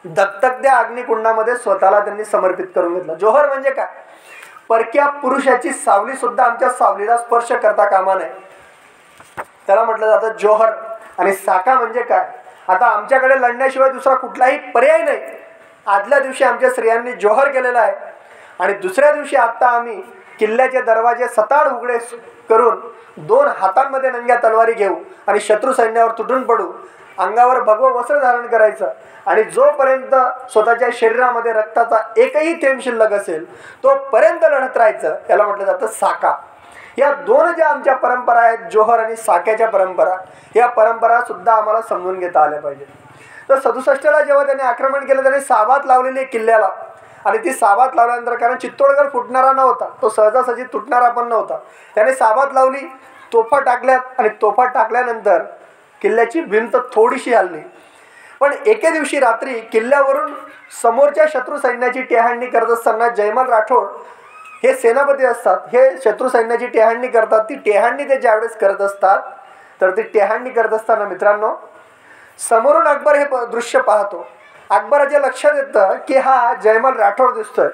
धगधगत्या अग्निकुंडामध्ये स्वतःला त्यांनी समर्पित करून घेतलं. जोहर म्हणजे काय? परक्या पुरुषाची सावली सुद्धा आमच्या सावलीला स्पर्श करता कामा नये, त्याला म्हटलं जातं जोहर. आणि साका म्हणजे काय? आता आमच्याकडे लढण्याशिवाय दुसरा कुठलाही पर्याय नाही. आदल्या दिवशी आमच्या स्त्रियांनी जोहर केलेला आहे आणि दुसऱ्या दिवशी आता आम्ही किल्ल्याचे दरवाजे सताड उघडे करून 2 हातांमध्ये नंग्या तलवारी घेऊ आणि शत्रू सैन्यावर तुटून पडू. अंगावर भगवं वस्त्र धारण करायचं आणि जोपर्यंत स्वतःच्या शरीरामध्ये रक्ताचा एकही थेंब शिल्लक असेल तोपर्यंत लढत राहायचं. याला म्हटलं जातं साका. या 2 ज्या आमच्या परंपरा आहेत, जोहर आणि साक्याच्या परंपरा, या परंपरा सुद्धा आम्हाला समजून घेता आल्या पाहिजे. तर 67ला जेव्हा त्याने आक्रमण केलं त्याने साबात लावलेली किल्ल्याला आणि ती साबात लावल्यानंतर, कारण चित्तोडगड फुटणारा नव्हता, तो सहजासहजी तुटणारा पण नव्हता, त्याने साबात लावली, तोफा टाकल्यात आणि तोफा टाकल्यानंतर किल्ल्याची भिंत थोडीशी हलली. पण एके दिवशी रात्री किल्ल्यावरून समोरच्या शत्रू सैन्याची टेहाळणी करत असताना जयमल राठोड हे सेनापती असतात, हे शत्रू सैन्याची टेहाळणी करतात. ती टेहाळणी ते ज्यावेळेस करत असतात तर ती टेहाळणी करत असताना मित्रांनो समोरून अकबर हे दृश्य पाहतो. अकबराच्या लक्षात येतं की हा जयमल राठोड दिसतोय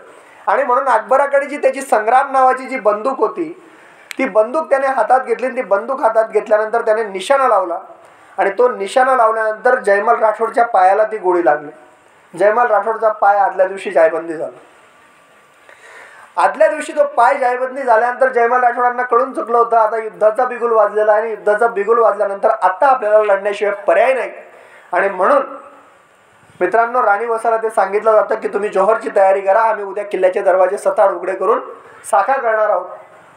आणि म्हणून अकबराकडे जी त्याची संग्राम नावाची जी बंदूक होती ती बंदूक त्याने हातात घेतली. ती बंदूक हातात घेतल्यानंतर त्याने निशाणा लावला आणि तो निशाणा लावल्यानंतर जयमल राठोडच्या पायाला ती गोळी लागली. जयमल राठोडचा पाय आदल्या दिवशी जायबंदी झाला. आदल्या दिवशी तो पाय जायबंदी झाल्यानंतर जयमल राठोडांना कळून चुकलं होतं आता युद्धाचा बिगुल वाजलेला आहे आणि युद्धाचा बिगुल वाजल्यानंतर आता आपल्याला लढण्याशिवाय पर्याय नाही. आणि म्हणून मित्रांनो राणी वसाला ते सांगितलं जातं की तुम्ही जोहरची तयारी करा, आम्ही उद्या किल्ल्याचे दरवाजे सताड उघडे करून साखा करणार आहोत.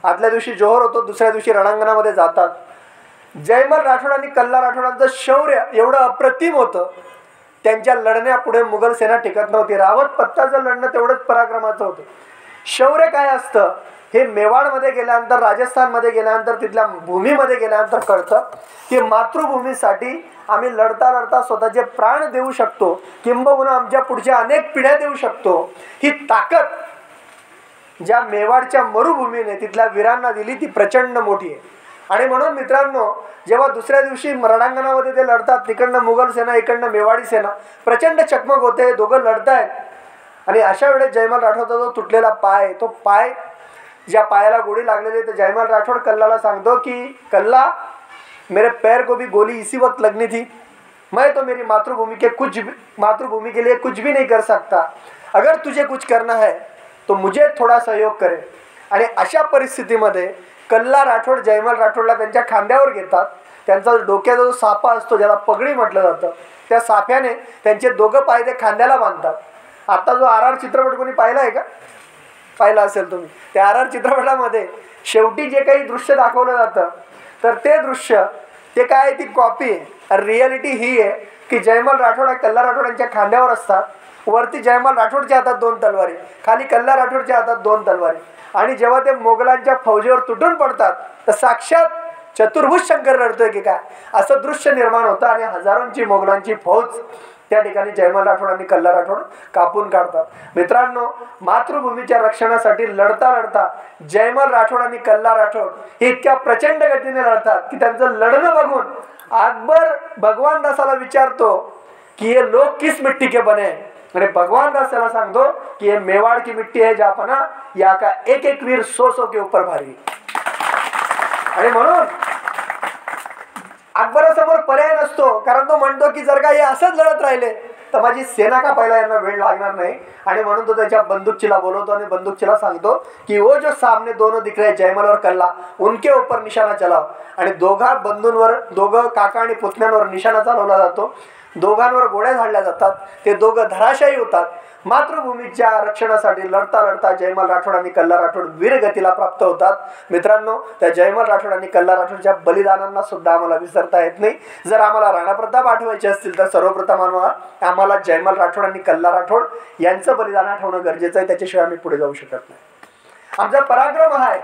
आदल्या दिवशी जोहर होतो, दुसऱ्या दिवशी रणांगणामध्ये जातात. जयमल राठोड आणि कल्ला राठोडांचं शौर्य एवढं अप्रतिम होतं, त्यांच्या लढण्यापुढे मुघल सेना टिकत नव्हती. रावत पत्ताचं लढणं तेवढंच पराक्रमाचं होतं. शौर्य काय असतं हे मेवाडमध्ये गेल्यानंतर, राजस्थानमध्ये गेल्यानंतर, तिथल्या भूमीमध्ये गेल्यानंतर कळतं की मातृभूमीसाठी आम्ही लढता लढता स्वतःचे प्राण देऊ शकतो, किंबहुना आमच्या पुढच्या अनेक पिढ्या देऊ शकतो. ही ताकद ज्या मेवाडच्या मरुभूमीने तिथल्या वीरांना दिली ती प्रचंड मोठी आहे. आणि म्हणून मित्रांनो, जेव्हा दुसऱ्या दिवशी रणांगणामध्ये ते लढतात, तिकडनं मुघल सेना, इकडनं मेवाडी सेना, प्रचंड चकमक होते, दोघं लढतायत. आणि अशा वेळेस जयमल राठोडचा जो तुटलेला पाय, तो पाय ज्या पायाला गोळी लागलेली, तर जयमल राठोड कल्लाला सांगतो की कल्ला, मेरे पैर को भी गोली इसी वक्त लगनी थी, मैं तो मेरी मातृभूमि के लिए कुछ भी नहीं कर सकता, अगर तुझे कुछ करना है तो मुझे थोडा सहयोग करे. आणि अशा परिस्थितीमध्ये कल्ला राठोड जयमल राठोडला त्यांच्या खांद्यावर घेतात. त्यांचा डोक्याचा जो साफा असतो, ज्याला पगडी म्हटलं जातं, त्या साफ्याने त्यांचे दोघं पाय ते खांद्याला बांधतात. आता जो RR चित्रपट कोणी पाहिला आहे का? पाहिला असेल तुम्ही. त्या RR चित्रपटामध्ये शेवटी जे काही दृश्य दाखवलं जातं, तर ते दृश्य ते काय, ती कॉपी आहे. रियालिटी ही आहे की जयमल राठोड कल्ला राठोड यांच्या खांद्यावर असतात. वरती जयमल राठोडच्या हातात 2 तलवारी, खाली कल्ला राठोडच्या हातात 2 तलवारी. आणि जेव्हा ते मोगलांच्या फौजेवर तुटून पडतात, तर साक्षात चतुर्भुज शंकर रडतोय की काय, असं दृश्य निर्माण होतं. आणि हजारोंची मोगलांची फौज त्या ठिकाणी जयमल राठोड आणि कल्ला राठोड कापून काढतात. मित्रांनो, मातृभूमीच्या रक्षणासाठी लढता लढता जयमल राठोड आणि कल्ला राठोड हे इतक्या प्रचंड गतीने लढतात की त्यांचं लढणं बघून अकबर भगवान दासाला विचारतो की ये लोग किस मिट्टी के बने. आणि भगवान दास त्याला सांगतो की ये मेवाड़ की मिट्टी है जापना, या का एक एक वीर 100 के ऊपर भारी. आणि म्हणून अकबरासमोर पर्याय नसतो, कारण तो म्हणतो की जर का हे असंच लढत राहिले तर माझी सेना कापायला यांना वेळ लागणार नाही. आणि म्हणून तो त्याच्या बंदूकचीला बोलवतो आणि बंदूकचीला सांगतो की वो जो सामने दोनों दिख रहे जयमल और कल्ला, उनके ऊपर निशाणा चलाव. आणि दोघा बंधूंवर, दोघं काका आणि पुतण्यांवर निशाणा चालवला जातो. दोघांवर गोळ्या झाडल्या जातात. ते दोघं धराशायी होतात. मातृभूमीच्या रक्षणासाठी लढता लढता जयमल राठोड आणि कल्ला राठोड वीरगतीला प्राप्त होतात. मित्रांनो, त्या जयमल राठोड आणि कल्ला राठोडच्या बलिदानांना सुद्धा आम्हाला विसरता येत नाही. जर आम्हाला राणाप्रताप आठवायचे असतील तर सर्वप्रथम आम्हाला जयमल राठोड आणि कल्ला राठोड यांचं बलिदान आठवणं गरजेचं आहे. त्याच्याशिवाय आम्ही पुढे जाऊ शकत नाही. आमचा पराक्रम आहे,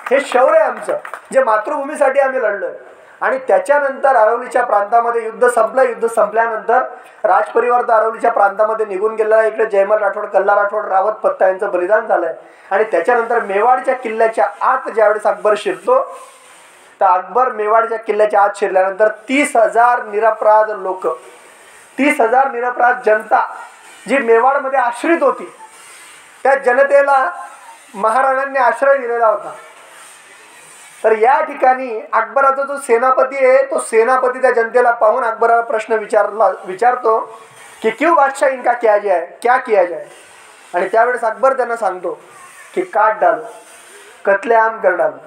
हे शौर्य आहे आमचं, जे मातृभूमीसाठी आम्ही लढलोय. आणि त्याच्यानंतर अरवलीच्या प्रांतामध्ये युद्ध संपलं. युद्ध संपल्यानंतर राजपरिवार तर अरवलीच्या प्रांतामध्ये निघून गेलेला. इकडे जयमल राठोड, कल्ला राठोड, रावत पत्ता यांचं बलिदान झालंय. आणि त्याच्यानंतर मेवाडच्या किल्ल्याच्या आत ज्यावेळेस अकबर शिरतो, तर अकबर मेवाडच्या किल्ल्याच्या आत शिरल्यानंतर 30,000 निरपराध लोक, 30,000 निरपराध जनता जी मेवाडमध्ये आश्रित होती, त्या जनतेला महाराणांनी आश्रय दिलेला होता. तर या ठिकाणी अकबराचा जो सेनापती आहे, तो सेनापती त्या जनतेला पाहून अकबराला प्रश्न विचारतो की क्यों बादशाह इनका क्या किया जाए. आणि त्यावेळेस अकबर त्यांना सांगतो की काट डालो, कत्लेआम कर डालो.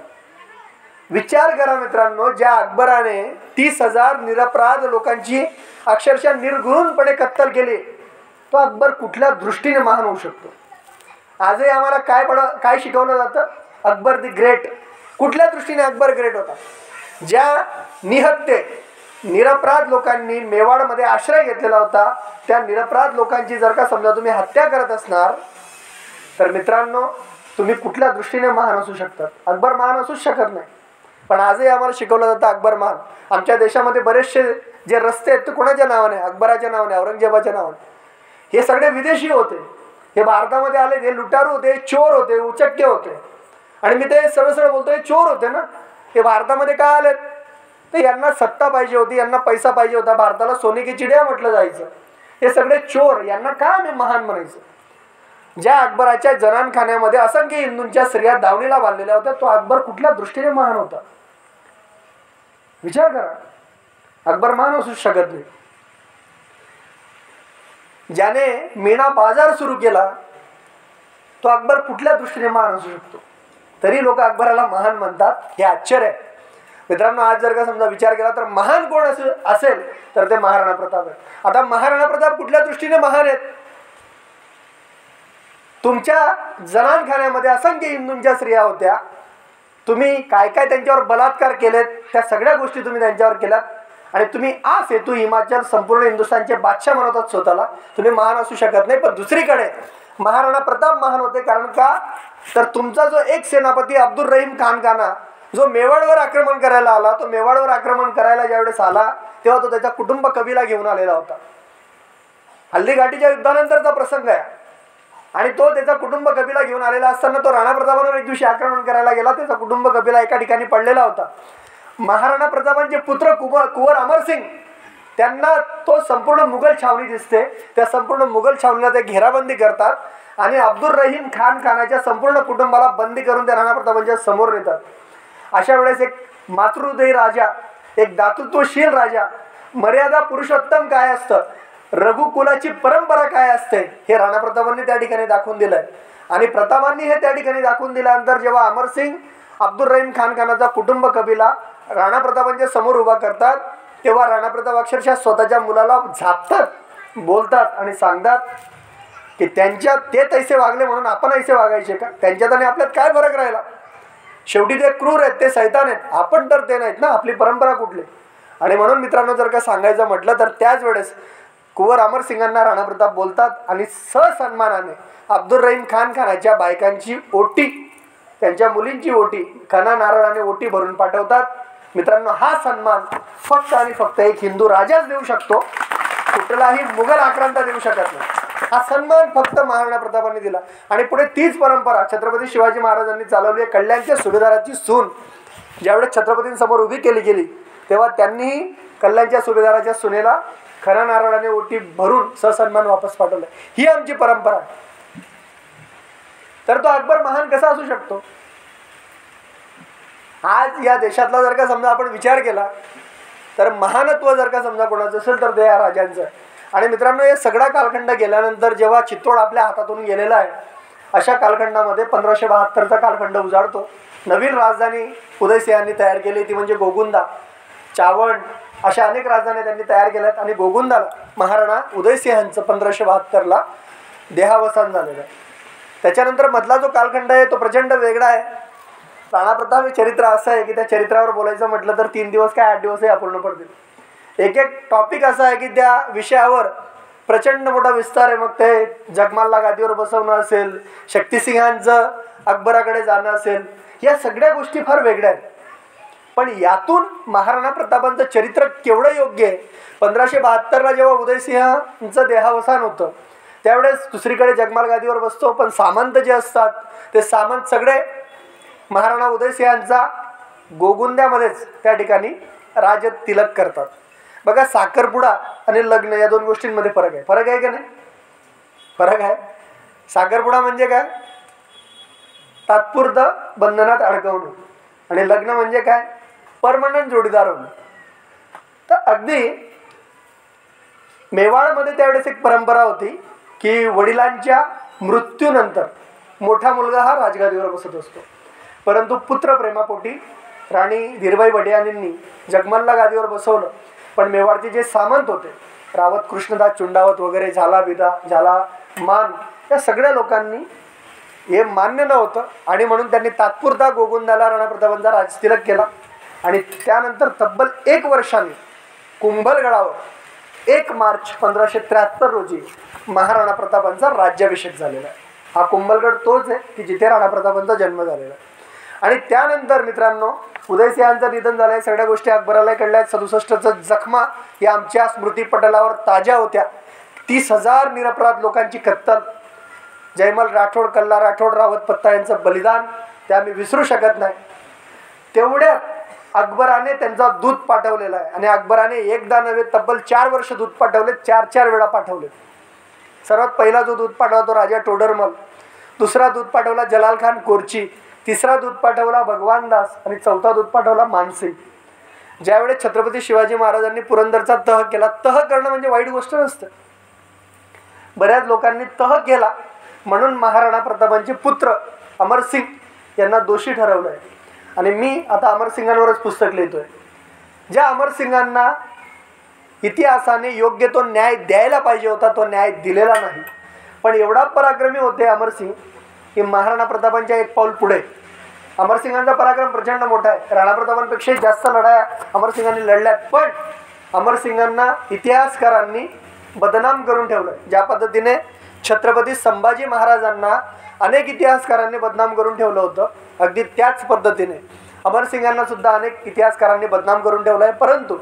विचार करा मित्रांनो, ज्या अकबराने 30,000 निरपराध लोकांची अक्षरशः निर्घृणपणे कत्तल केली, तो अकबर कुठल्या दृष्टीने महान होऊ शकतो. आजही आम्हाला काय शिकवलं जातं? Akbar the great. कुठल्या दृष्टीने अकबर ग्रेट होता? ज्या निहत्ते निरपराध लोकांनी मेवाडमध्ये आश्रय घेतलेला होता, त्या निरपराध लोकांची जर का समजा तुम्ही हत्या करत असणार, तर मित्रांनो तुम्ही कुठल्या दृष्टीने महान असू शकतात? अकबर महान असूच शकत नाही. पण आजही आम्हाला शिकवलं जातं अकबर महान. आमच्या देशामध्ये बरेचसे जे रस्ते आहेत ते कोणाच्या नावाने? अकबराच्या नावाने, औरंगजेबाच्या नावाने. हे सगळे विदेशी होते, हे भारतामध्ये आले, हे लुटारू होते, चोर होते, उचक्के होते. आणि मी ते सरळ बोलतो, हे चोर होते ना. हे भारतामध्ये का आलेत? तर यांना सत्ता पाहिजे होती, यांना पैसा पाहिजे होता. भारताला सोने की चिडिया म्हटलं जायचं. हे सगळे चोर, यांना का आम्ही महान म्हणायचं? ज्या अकबराच्या जनानखान्यामध्ये असंख्य हिंदूंच्या स्त्रिया दावणीला बांधलेल्या होत्या, तो अकबर कुठल्या दृष्टीने महान होता? विचार करा. अकबर महान असू शकत नाही. ज्याने मीना बाजार सुरू केला, तो अकबर कुठल्या दृष्टीने महान असू शकतो? तरी लोक अकबराला महान म्हणतात. हे आश्चर्य आहे मित्रांनो. आज जर का समजा विचार केला तर महान कोण असेल तर ते महाराणा प्रताप आहेत. आता महाराणा प्रताप कुठल्या दृष्टीने महान आहेत? तुमच्या जनानखान्यामध्ये असंख्य हिंदूंच्या स्त्रिया होत्या, तुम्ही काय काय त्यांच्यावर बलात्कार केलेत, त्या सगळ्या गोष्टी तुम्ही त्यांच्यावर केल्यात. आणि तुम्ही आ सेतू हिमाचल संपूर्ण हिंदुस्थानचे बादशाह म्हणतात स्वतःला. तुम्ही महान असू शकत नाही. पण दुसरीकडे महाराणा प्रताप महान होते. कारण का? तर तुमचा जो एक सेनापती अब्दुल रहीम खानकाना, जो मेवाडवर आक्रमण करायला आला, तो मेवाडवर आक्रमण करायला ज्यावेळेस आला तेव्हा तो त्याचा कुटुंब कबिला घेऊन आलेला होता. हल्दीघाटीच्या युद्धानंतरचा प्रसंग आहे. आणि तो त्याचा कुटुंब कबिला घेऊन आलेला असताना तो राणा प्रतापांवर एक दिवशी आक्रमण करायला गेला. त्याचा कुटुंब कबिला एका ठिकाणी पडलेला होता. महाराणा प्रतापांचे पुत्र कुंवर अमरसिंग त्यांना तो संपूर्ण मुघल छावणी दिसते. त्या संपूर्ण मुघल छावणीला ते घेराबंदी करतात आणि अब्दुल रहीम खानाच्या संपूर्ण कुटुंबाला बंदी करून त्या राणा प्रतापांच्या समोर नेतात. अशा वेळेस एक मातृहृदयी राजा, एक दातृत्वशील राजा, मर्यादा पुरुषोत्तम काय असतं, रघुकुलाची परंपरा काय असते, हे राणा प्रतापांनी त्या ठिकाणी दाखवून दिलंय. आणि प्रतापांनी हे त्या ठिकाणी दाखवून दिल्यानंतर जेव्हा अमरसिंग अब्दुल रहीम खानाचा कुटुंब कबिला राणा प्रतापांच्या समोर उभा करतात, तेव्हा राणा प्रताप अक्षरशः स्वतःच्या मुलाला झापतात, बोलतात आणि सांगतात की त्यांच्यात ते तैसे वागले म्हणून आपण ऐसे वागायचे का? त्यांच्यात आणि आपल्यात काय फरक राहिला? शेवटी ते क्रूर आहेत, ते सैतान आहेत, आपण तर ते नाहीत ना. आपली परंपरा कुठली? आणि म्हणून मित्रांनो, जर का सांगायचं म्हटलं तर त्याच वेळेस कुंवर अमरसिंगांना राणा प्रताप बोलतात आणि सन्मानाने अब्दुल रहीम खानाच्या बायकांची ओटी, त्यांच्या मुलींची ओटी, खना नारळाने ओटी भरून पाठवतात. मित्रांनो, हा सन्मान फक्त आणि फक्त एक हिंदू राजाच देऊ शकतो, कुठलाही मुघल आक्रांता देऊ शकत नाही. हा सन्मान फक्त महाराणा प्रतापांनी दिला. आणि पुढे तीच परंपरा छत्रपती शिवाजी महाराजांनी चालवली. कल्याणच्या सुभेदाराची सून ज्यावेळेस छत्रपतींसमोर उभी केली गेली, तेव्हा त्यांनीही कल्याणच्या सुभेदाराच्या सुनेला खरा नारळाने ओटी भरून सन्मान वापस पाठवलं. ही आमची परंपरा आहे. तर तो अकबर महान कसा असू शकतो? आज या देशातला जर का समजा आपण विचार केला तर महानत्व जर का समजा कोणाचं असेल तर ते या राजांचं आहे. आणि मित्रांनो, हे सगळा कालखंड गेल्यानंतर जेव्हा चित्तोड आपल्या हातातून गेलेला आहे, अशा कालखंडामध्ये 1572चा कालखंड उजाडतो. नवीन राजधानी उदयसिंहांनी तयार केली, ती म्हणजे गोगुंदा, चावंड, अशा अनेक राजधान्या त्यांनी तयार केल्यात. आणि गोगुंदाला महाराणा उदयसिंहांचं 1572ला देहावसान झालेलं आहे. त्याच्यानंतर मधला जो कालखंड आहे तो प्रचंड वेगळा आहे. राणा प्रताप हे चरित्र असं आहे की त्या चरित्रावर बोलायचं म्हटलं तर 3 दिवस काय 8 दिवसही अपूर्ण पडतील. एक एक टॉपिक असा आहे की त्या विषयावर प्रचंड मोठा विस्तार आहे. मग ते जगमालला गादीवर बसवणं असेल, शक्तिसिंहांचं अकबराकडे जाणं असेल, या सगळ्या गोष्टी फार वेगळ्या आहेत. पण यातून महाराणा प्रतापांचं चरित्र केवढं योग्य आहे. 1572ला जेव्हा उदयसिंहांचं देहावसान होतं त्यावेळेस दुसरीकडे जगमाल गादीवर बसतो, पण सामंत जे असतात ते सामंत सगळे महाराणा उदयसिंहांचा गोगुंद्यामध्येच त्या ठिकाणी राज तिलक करतात. बघा, साखरपुडा आणि लग्न या दोन गोष्टींमध्ये फरक आहे. फरक आहे का नाही? फरक आहे. साखरपुडा म्हणजे काय? तात्पुरतं बंधनात अडकवणं. आणि लग्न म्हणजे काय? परमनंट जोडीदार होणं. तर अगदी मेवाडमध्ये त्यावेळेस एक परंपरा होती की वडिलांच्या मृत्यूनंतर मोठा मुलगा हा राजगादीवर बसत असतो. परंतु पुत्र प्रेमापोटी राणी धीरबाई वडियांनी जगमलला गादीवर बसवलं. पण मेवाडचे जे सामंत होते, रावत कृष्णदास चुंडावत वगैरे, झाला बिदा, झाला मान, या सगळ्या लोकांनी हे मान्य नव्हतं आणि म्हणून त्यांनी तात्पुरता गोगुंदाला राणा प्रतापांचा राजतिलक केला. आणि त्यानंतर तब्बल 1 वर्षाने कुंभलगडावर 1 मार्च 1573 रोजी महाराणा प्रतापांचा राज्याभिषेक झालेला आहे. हा कुंभलगड तोच आहे की जिथे राणा प्रतापांचा जन्म झालेला आहे. आणि त्यानंतर मित्रांनो, उदयसिंहांचं निधन झालं आहे. सगळ्या गोष्टी अकबराला कळल्या आहेत. 67चं जखमा या आमच्या स्मृतीपटलावर ताज्या होत्या. 30,000 निरपराध लोकांची कत्तल, जयमल राठोड, कल्ला राठोड, रावत पत्ता यांचं बलिदान ते आम्ही विसरू शकत नाही. तेवढ्यात अकबराने त्यांचा दूत पाठवलेला आहे. आणि अकबराने एकदा नव्हे तब्बल 4 वर्ष दूत पाठवले, 4 वेळा पाठवले. सर्वात पहिला जो दूत पाठवला तो राजा टोडरमल, दुसरा दूत पाठवला जलाल खान कोरची, तिसरा दूत पाठवला भगवान दास आणि चौथा दूत पाठवला मानसिंग. ज्यावेळेस छत्रपती शिवाजी महाराजांनी पुरंदरचा तह केला, तह करणं म्हणजे वाईट गोष्ट नसतं, बऱ्याच लोकांनी तह केला म्हणून महाराणा प्रतापांचे पुत्र अमरसिंग यांना दोषी ठरवलं आहे. आणि मी आता अमरसिंगांवरच पुस्तक लिहितोय. ज्या अमरसिंगांना इतिहासाने योग्य तो न्याय द्यायला पाहिजे होता तो न्याय दिलेला नाही. पण एवढा पराक्रमी होते अमरसिंग की महाराणा प्रतापांच्या 1 पाऊल पुढे. अमरसिंगांचा पराक्रम प्रचंड मोठा आहे. राणा प्रतापांपेक्षा जास्त लढाया अमरसिंगांनी लढल्यात. पण अमरसिंगांना इतिहासकारांनी बदनाम करून ठेवलं. ज्या पद्धतीने छत्रपती संभाजी महाराजांना अनेक इतिहासकारांनी बदनाम करून ठेवलं होतं, अगदी त्याच पद्धतीने अमरसिंगांना सुद्धा अनेक इतिहासकारांनी बदनाम करून ठेवलं आहे. परंतु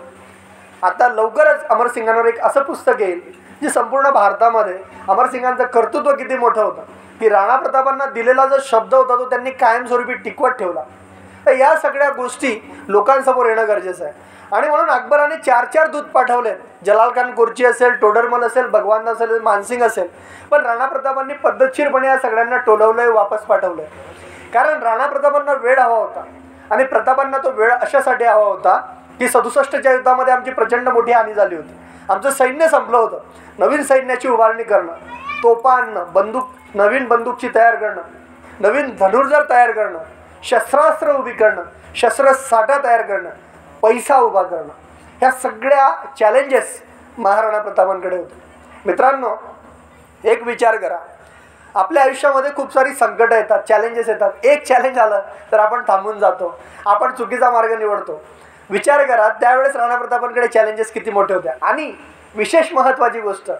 आता लवकरच अमरसिंगांवर एक असं पुस्तक येईल जे संपूर्ण भारतामध्ये अमरसिंगांचं कर्तृत्व किती मोठं होतं की राणा प्रतापांना दिलेला जो शब्द होता तो त्यांनी कायमस्वरूपी टिकवत ठेवला. तर या सगळ्या गोष्टी लोकांसमोर येणं गरजेचं आहे. आणि म्हणून अकबराने 4 दूत पाठवले. जलाल खान कुर्ची असेल, टोडरमल असेल, भगवान असेल, मानसिंग असेल. पण राणा प्रतापांनी पद्धतशीरपणे या सगळ्यांना टोलवलंय, वापस पाठवलंय. कारण राणा प्रतापांना वेळ हवा होता. आणि प्रतापांना तो वेळ अशासाठी हवा होता की 67च्या युद्धामध्ये आमची प्रचंड मोठी हानी झाली होती. आमचं सैन्य संपलं होतं. नवीन सैन्याची उभारणी करणं, तोफा आणणं, नवीन बंदूकची तयार करणं, नवीन धनुर्धर तयार करणं, शस्त्रास्त्र उभी करणं, शस्त्रसाठा तयार करणं, पैसा उभा करणं, ह्या सगळ्या चॅलेंजेस महाराणा प्रतापांकडे होते. मित्रांनो, एक विचार करा. आपल्या आयुष्यामध्ये खूप सारी संकट येतात, चॅलेंजेस येतात. एक चॅलेंज आलं तर आपण थांबून जातो, आपण चुकीचा मार्ग निवडतो. विचार करा त्यावेळेस राणा प्रतापांकडे चॅलेंजेस किती मोठे होते. आणि विशेष महत्त्वाची गोष्ट,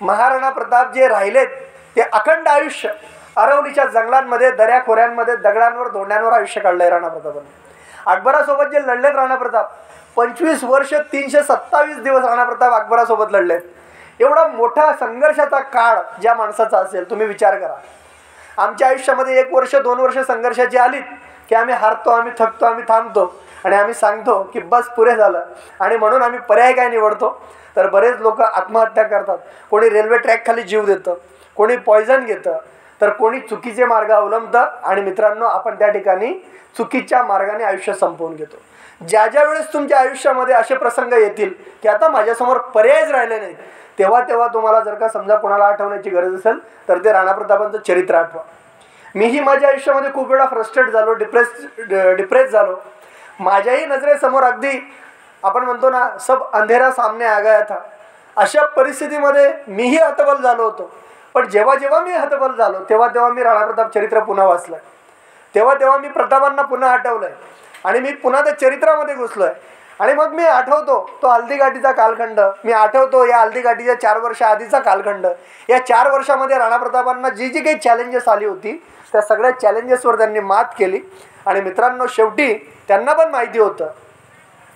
महाराणा प्रताप जे राहिलेत ते अखंड आयुष्य अरवलीच्या जंगलांमध्ये, दऱ्याखोऱ्यांमध्ये, दगडांवर, धोंड्यांवर आयुष्य काढलंय राणा प्रतापांनी. अकबरासोबत जे लढलेत राणा प्रताप, 25 वर्ष 327 दिवस राणा प्रताप अकबरासोबत लढलेत. एवढा मोठा संघर्षाचा काळ ज्या माणसाचा असेल, तुम्ही विचार करा. आमच्या आयुष्यामध्ये 1 वर्ष 2 वर्ष संघर्षाची आलीत की आम्ही हारतो, आम्ही थकतो, आम्ही थांबतो आणि आम्ही सांगतो की बस पुरे झालं. आणि म्हणून आम्ही पर्याय काय निवडतो, तर बरेच लोक आत्महत्या करतात. कोणी रेल्वे ट्रॅकखाली जीव देतं, कोणी पॉयझन घेतं, तर कोणी चुकीचे मार्ग अवलंबतं. आणि मित्रांनो, आपण त्या ठिकाणी चुकीच्या मार्गाने आयुष्य संपवून घेतो. ज्या ज्या वेळेस तुमच्या आयुष्यामध्ये असे प्रसंग येतील की आता माझ्यासमोर पर्यायच राहिले नाहीत, तेव्हा तुम्हाला जर का समजा कोणाला आठवण्याची गरज असेल तर ते राणा प्रतापांचं चरित्र आठवा. मीही माझ्या आयुष्यामध्ये खूप वेळा फ्रस्ट्रेट झालो, डिप्रेस झालो. माझ्याही नजरेसमोर अगदी आपण म्हणतो ना, सब अंधेरा सामने आ गया था, अशा परिस्थितीमध्ये मीही हतबल झालो होतो. पण जेव्हा मी हतबल झालो तेव्हा मी राणा प्रताप चरित्र पुन्हा वाचलं. तेव्हा मी प्रतापांना पुन्हा आठवलंय आणि मी पुन्हा त्या चरित्रामध्ये घुसलोय. आणि मग मी आठवतो तो हल्दीघाटीचा कालखंड, मी आठवतो या हल्दीघाटीच्या 4 वर्ष आधीचा कालखंड. या 4 वर्षामध्ये राणा प्रतापांना जी काही चॅलेंजेस आली होती त्या सगळ्या चॅलेंजेसवर त्यांनी मात केली. आणि मित्रांनो, शेवटी त्यांना पण माहिती होतं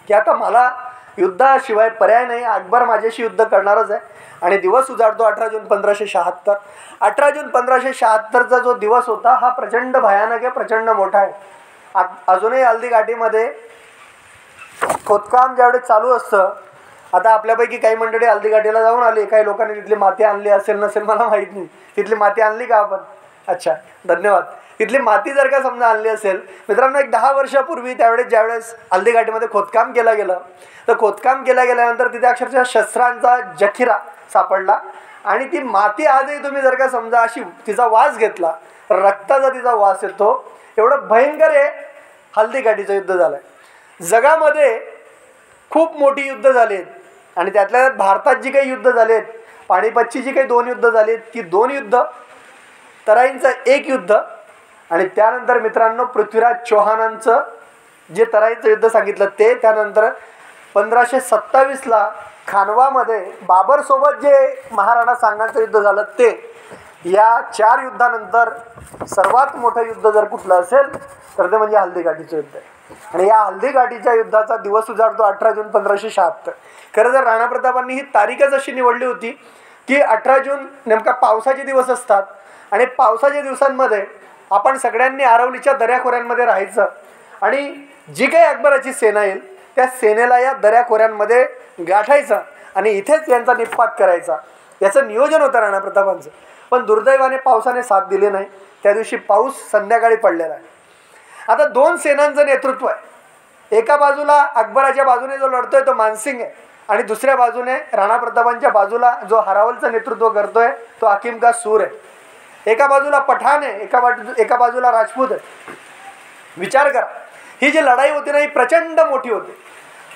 की आता मला युद्धाशिवाय पर्याय नाही, अकबर माझ्याशी युद्ध करणारच आहे. आणि दिवस उजाडतो 18 जून 1576. 18 जून 1576चा जो दिवस होता हा प्रचंड भयानक आहे, प्रचंड मोठा आहे. अजूनही हल्दीघाटीमध्ये खोदकाम ज्यावेळेस चालू असतं, आता आपल्यापैकी काही मंडळी हल्दीघाटीला जाऊन आली, काही लोकांनी तिथली माती आणली असेल नसेल मला माहीत नाही. तिथली माती आणली का आपण? अच्छा, धन्यवाद. तिथली माती जर का समजा आणली असेल, मित्रांनो, एक 10 वर्षापूर्वी ज्यावेळेस हल्दीघाटीमध्ये खोदकाम केलं गेलं, तर खोदकाम केल्या गेल्यानंतर तिथे अक्षरशः शस्त्रांचा जखीरा सापडला. आणि ती माती आजही तुम्ही जर का समजा अशी तिचा वास घेतला, रक्ताचा तिचा वास येतो. एवढं भयंकर आहे हल्दीघाटीचं युद्ध झालं आहे. जगामध्ये खूप मोठी युद्ध झाली आहेत आणि त्यातल्या त्यात भारतात जी काही युद्ध झाली आहेत, पाणीपतची जी काही 2 युद्ध झाली आहेत, ती 2 युद्ध, तराईंचं 1 युद्ध आणि त्यानंतर मित्रांनो पृथ्वीराज चौहानांचं जे तराईंचं युद्ध सांगितलं ते, त्यानंतर 1527ला खानवामध्ये बाबरसोबत जे महाराणा सांगांचं युद्ध झालं ते. या 4 युद्धानंतर सर्वात मोठं युद्ध जर कुठलं असेल तर ते म्हणजे हल्दीघाटीचं युद्ध आहे. आणि या हल्दीघाटीच्या युद्धाचा दिवस उजाडतो 18 जून 1576. खरं तर राणा प्रतापांनी ही तारीखच अशी निवडली होती की 18 जून नेमका पावसाचे दिवस असतात आणि पावसाच्या दिवसांमध्ये आपण सगळ्यांनी आरवलीच्या दऱ्याखोऱ्यांमध्ये राहायचं आणि जी काही अकबराची सेना येईल त्या सेनेला या दऱ्याखोऱ्यांमध्ये गाठायचं आणि इथेच यांचा निपात करायचा. याचं नियोजन होतं राणा प्रतापांचं. पण दुर्दैवाने पावसाने साथ दिली नाही. त्या दिवशी पाऊस संध्याकाळी पडलेला आहे. आता 2 सेनांचं नेतृत्व आहे. एका बाजूला अकबराच्या बाजूने जो लढतोय तो मानसिंग आहे आणि दुसऱ्या बाजूने राणा प्रतापांच्या बाजूला जो हरावलचं नेतृत्व करतोय तो हाकिम का सूर आहे. एका बाजूला पठाण आहे, एका बाजूला राजपूत आहे. विचार करा, ही जी लढाई होती ना ही प्रचंड मोठी होती.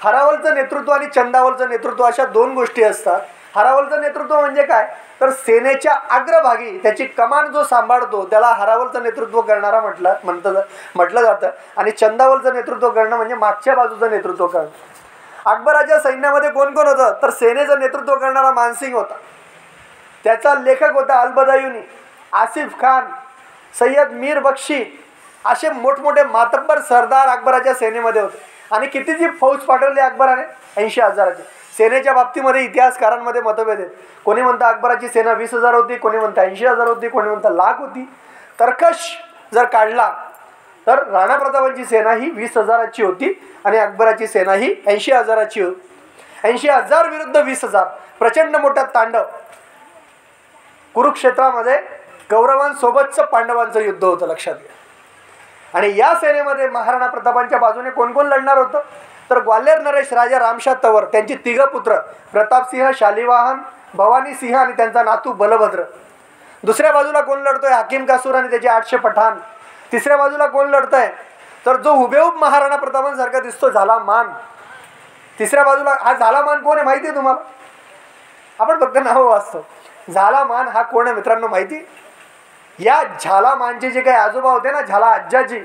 हरावलचं नेतृत्व आणि चंदावलचं नेतृत्व अशा 2 गोष्टी असतात. हरावलचं नेतृत्व म्हणजे काय, तर सेनेच्या अग्रभागी त्याची कमान जो सांभाळतो त्याला हरावलचं नेतृत्व करणारा म्हटलं जातं. आणि चंदावलचं नेतृत्व करणं म्हणजे मागच्या बाजूचं नेतृत्व करणं. अकबराच्या सैन्यामध्ये कोण कोण होतं, तर सेनेचं नेतृत्व करणारा मानसिंग होता. त्याचा लेखक होता अलबदायुनी, आसिफ खान, सय्यद मीर बक्षी, असे मोठमोठे मातब्बर सरदार अकबराच्या सेनेमध्ये होते. आणि कितीची फौज पाठवली अकबराने, 80,000ची. सेनेच्या बाबतीमध्ये इतिहासकारांमध्ये मतभेद आहेत. कोणी म्हणतं अकबराची सेना 20,000 होती, कोणी म्हणतं 80,000 होती, कोणी म्हणतं लाख होती. कर्कश जर काढला तर राणा प्रतापांची सेना ही 20,000ची होती आणि अकबराची सेना ही 80,000ची होती. 80,000 विरुद्ध 20,000, प्रचंड मोठा तांडव. कुरुक्षेत्रामध्ये कौरवांसोबतचं पांडवांचं युद्ध होतं, लक्षात घ्या. आणि या सेनेमध्ये महाराणा प्रतापांच्या बाजूने कोण कोण लढणार होतं तर ग्वाल्हेर नरेश राजा रामशाह तंवर, त्यांची 3 पुत्र प्रतापसिंह, शालिवाहन, भवानी सिंह आणि त्यांचा नातू बलभद्र. दुसऱ्या बाजूला कोण लढतोय हाकीम कासूर आणि त्याचे 800 पठाण. तिसऱ्या बाजूला कोण लढतंय तर जो हुबेहूब महाराणा प्रतापांसारखा दिसतो झाला मान. तिसऱ्या बाजूला हा झाला मान कोण आहे माहिती आहे तुम्हाला? आपण फक्त नाव वाचतो. झाला मान हा कोण आहे मित्रांनो माहिती? या झाला मानचे जे काही आजोबा होते ना, झाला अज्जाजी,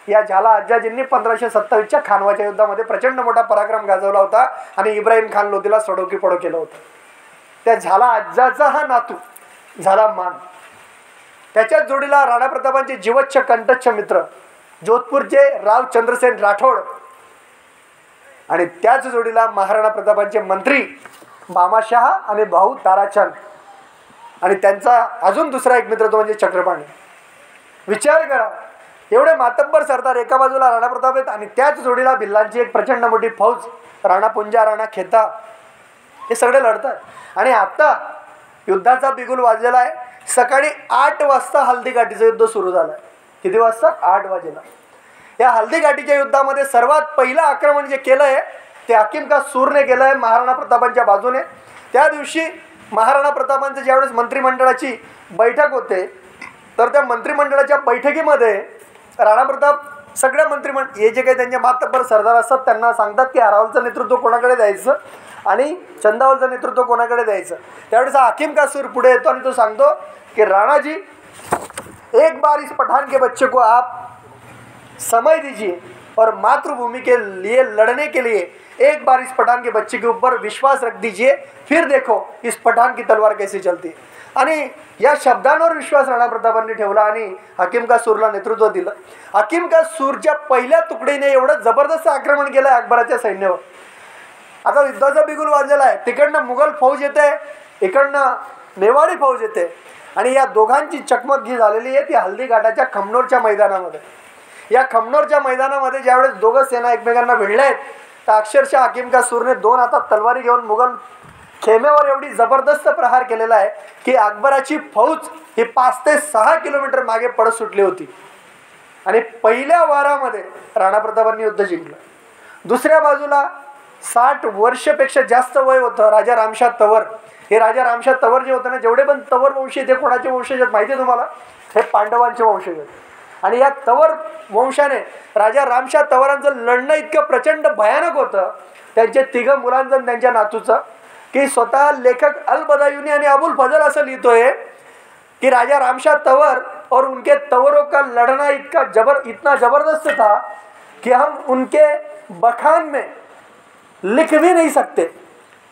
या झाला अज्जाजींनी 1527च्या खानवाच्या युद्धामध्ये प्रचंड मोठा पराक्रम गाजवला होता आणि इब्राहिम खान लोधीला सडोकी पडो केलं होतं. त्या झाला अज्जाचा हा नातू झाला मान. त्याच्याच जोडीला राणा प्रतापांचे जीवच्छ कंठच्छ मित्र जोधपूरचे राव चंद्रसेन राठोड आणि त्याच जोडीला महाराणा प्रतापांचे मंत्री मामाशाह आणि भाऊ ताराचंद आणि त्यांचा अजून दुसरा एक मित्र तो म्हणजे चक्रपाणी. विचार करा, एवढे मातब्बर सरदार एका बाजूला राणा प्रताप आहेत आणि त्याच जोडीला भिल्लांची एक प्रचंड मोठी फौज, राणा पुंजा, राणा खेता, हे सगळे लढतात. आणि आता युद्धाचा बिगुल वाजलेला आहे. सकाळी 8 वाजता हल्दीघाटीचं युद्ध सुरू झालं आहे. किती वाजता? 8 वाजेला. या हल्दीघाटीच्या युद्धामध्ये सर्वात पहिलं आक्रमण जे केलं आहे ते हाकीम कासूरने केलं आहे महाराणा प्रतापांच्या बाजूने. त्या दिवशी महाराणा प्रतापांचं ज्यावेळेस मंत्रिमंडळाची बैठक होते तर त्या मंत्रिमंडळाच्या बैठकीमध्ये राणा प्रताप सगळ्या मंत्रिमंडळ हे जे काही त्यांचे मातब्बर सरदार असतात त्यांना सांगतात की अरावलचं नेतृत्व कोणाकडे द्यायचं आणि चंदावलचं नेतृत्व कोणाकडे द्यायचं. त्यावेळेस हाकीम कासूर पुढे येतो आणि तो सांगतो कि राणा जी, एक बार इस पठान के बच्चे को आप समय दीजिए और मातृभूमि के लिए लड़ने के लिए एक बार इस पठान के बच्चे के ऊपर विश्वास रख दीजिए, फिर देखो इस पठान की तलवार कैसी चलती. आणि या शब्दांवर विश्वास राणा प्रतापांनी ठेवला आणि हाकीम कासूरला नेतृत्व दिलं. हाकीम कासूरच्या पहिल्या तुकडीने एवढं जबरदस्त आक्रमण केलं अकबराच्या सैन्यावर. आता युद्धाचा बिगुल वाजलेला आहे. तिकडनं मुघल फौज येते, इकडनं मेवाडी फौज येते आणि या दोघांची चकमक जी झालेली आहे ती हल्दीघाटाच्या खमनोरच्या मैदानामध्ये. या खमनोरच्या मैदानामध्ये ज्यावेळेस दोघं सेना एकमेकांना भिडल्या आहेत तर अक्षरशः हाकीम कासूरने 2 हातात तलवारी घेऊन मुघल खेमेवर एवढी जबरदस्त प्रहार केलेला आहे की अकबराची फौज ही 5 ते 6 किलोमीटर मागे पडत सुटली होती आणि पहिल्या वारामध्ये राणा प्रतापांनी युद्ध जिंकलं. दुसऱ्या बाजूला 60 वर्षपेक्षा जास्त वय होतं राजा रामशाह तंवर. हे राजा रामशाह तंवर जे होतं ना, जेवढे पण तंवर वंशी ते कोणाचे वंशज आहेत माहिती आहे तुम्हाला? हे पांडवांचे वंशज आहेत. आणि या तंवर वंशाने राजा रामशाह तंवरांचं लढणं इतकं प्रचंड भयानक होतं त्यांचे 3 मुलांचं आणि त्यांच्या नातूचं की स्वतः लेखक अल बदायुनी आणि अबुल फजल असं लिहितोय कि राजा रामशाह तंवर और उनके तंवरों का लड़ना इतना जबरदस्त था कि हम उनके बखान में लिख भी नहीं सकते,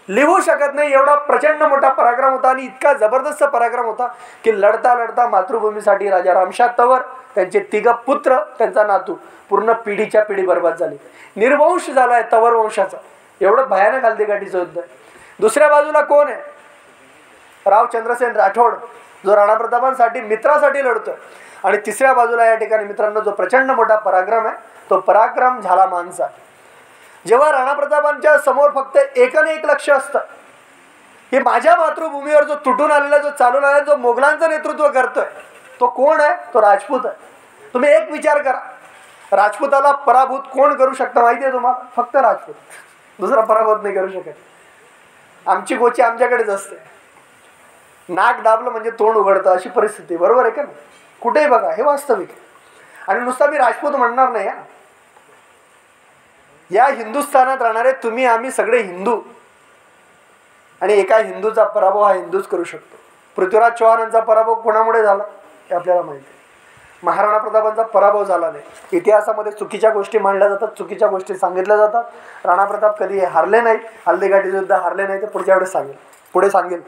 लिहू शकत नाही. एवढा प्रचंड मोठा पराक्रम होता आणि इतका जबरदस्त पराक्रम होता की लढता लढता मातृभूमीसाठी राजा रामशाह तंवर, त्यांचे 3 पुत्र, त्यांचा नातू, पूर्ण पिढीच्या पिढी बर्बाद झाली. निर्वंश झाला आहे तंवर वंशाचा. एवढं भयानक हल्दीघाटीचं युद्ध आहे. दुसऱ्या बाजूला कोण आहे? राव चंद्रसेन राठोड, जो राणा प्रतापांसाठी मित्रासाठी लढतोय. आणि तिसऱ्या बाजूला या ठिकाणी मित्रांनो जो प्रचंड मोठा पराक्रम आहे तो पराक्रम झाला मानचा. जेव्हा राणा प्रतापांच्या समोर फक्त एक लक्ष असतं की माझ्या मातृभूमीवर जो तुटून आलेला, जो चालून आलेला, जो मोगलांचं नेतृत्व करतोय तो कोण आहे? तो राजपूत आहे. तुम्ही एक विचार करा, राजपूताला पराभूत कोण करू शकतं माहिती आहे तुम्हाला? फक्त राजपूत. दुसरा पराभूत नाही करू शकत. आमची गोची आमच्याकडेच असते. नाक दाबलं म्हणजे तोंड उघडतं अशी परिस्थिती, बरोबर आहे का नाही? कुठेही बघा, हे वास्तविक आहे. आणि नुसता मी राजपूत म्हणणार नाही, या हिंदुस्थानात राहणारे तुम्ही आम्ही सगळे हिंदू आणि एका हिंदूचा पराभव हा हिंदूच करू शकतो. पृथ्वीराज चव्हाणांचा पराभव कोणामुळे झाला हे आपल्याला माहिती आहे. महाराणा प्रतापांचा पराभव झाला नाही. इतिहासामध्ये चुकीच्या गोष्टी मांडल्या जातात, चुकीच्या गोष्टी सांगितल्या जातात. राणा प्रताप कधी हारले नाही, हल्दीघाटी सुद्धा हारले नाही. ते पुढच्या वेळेस पुढे सांगेल.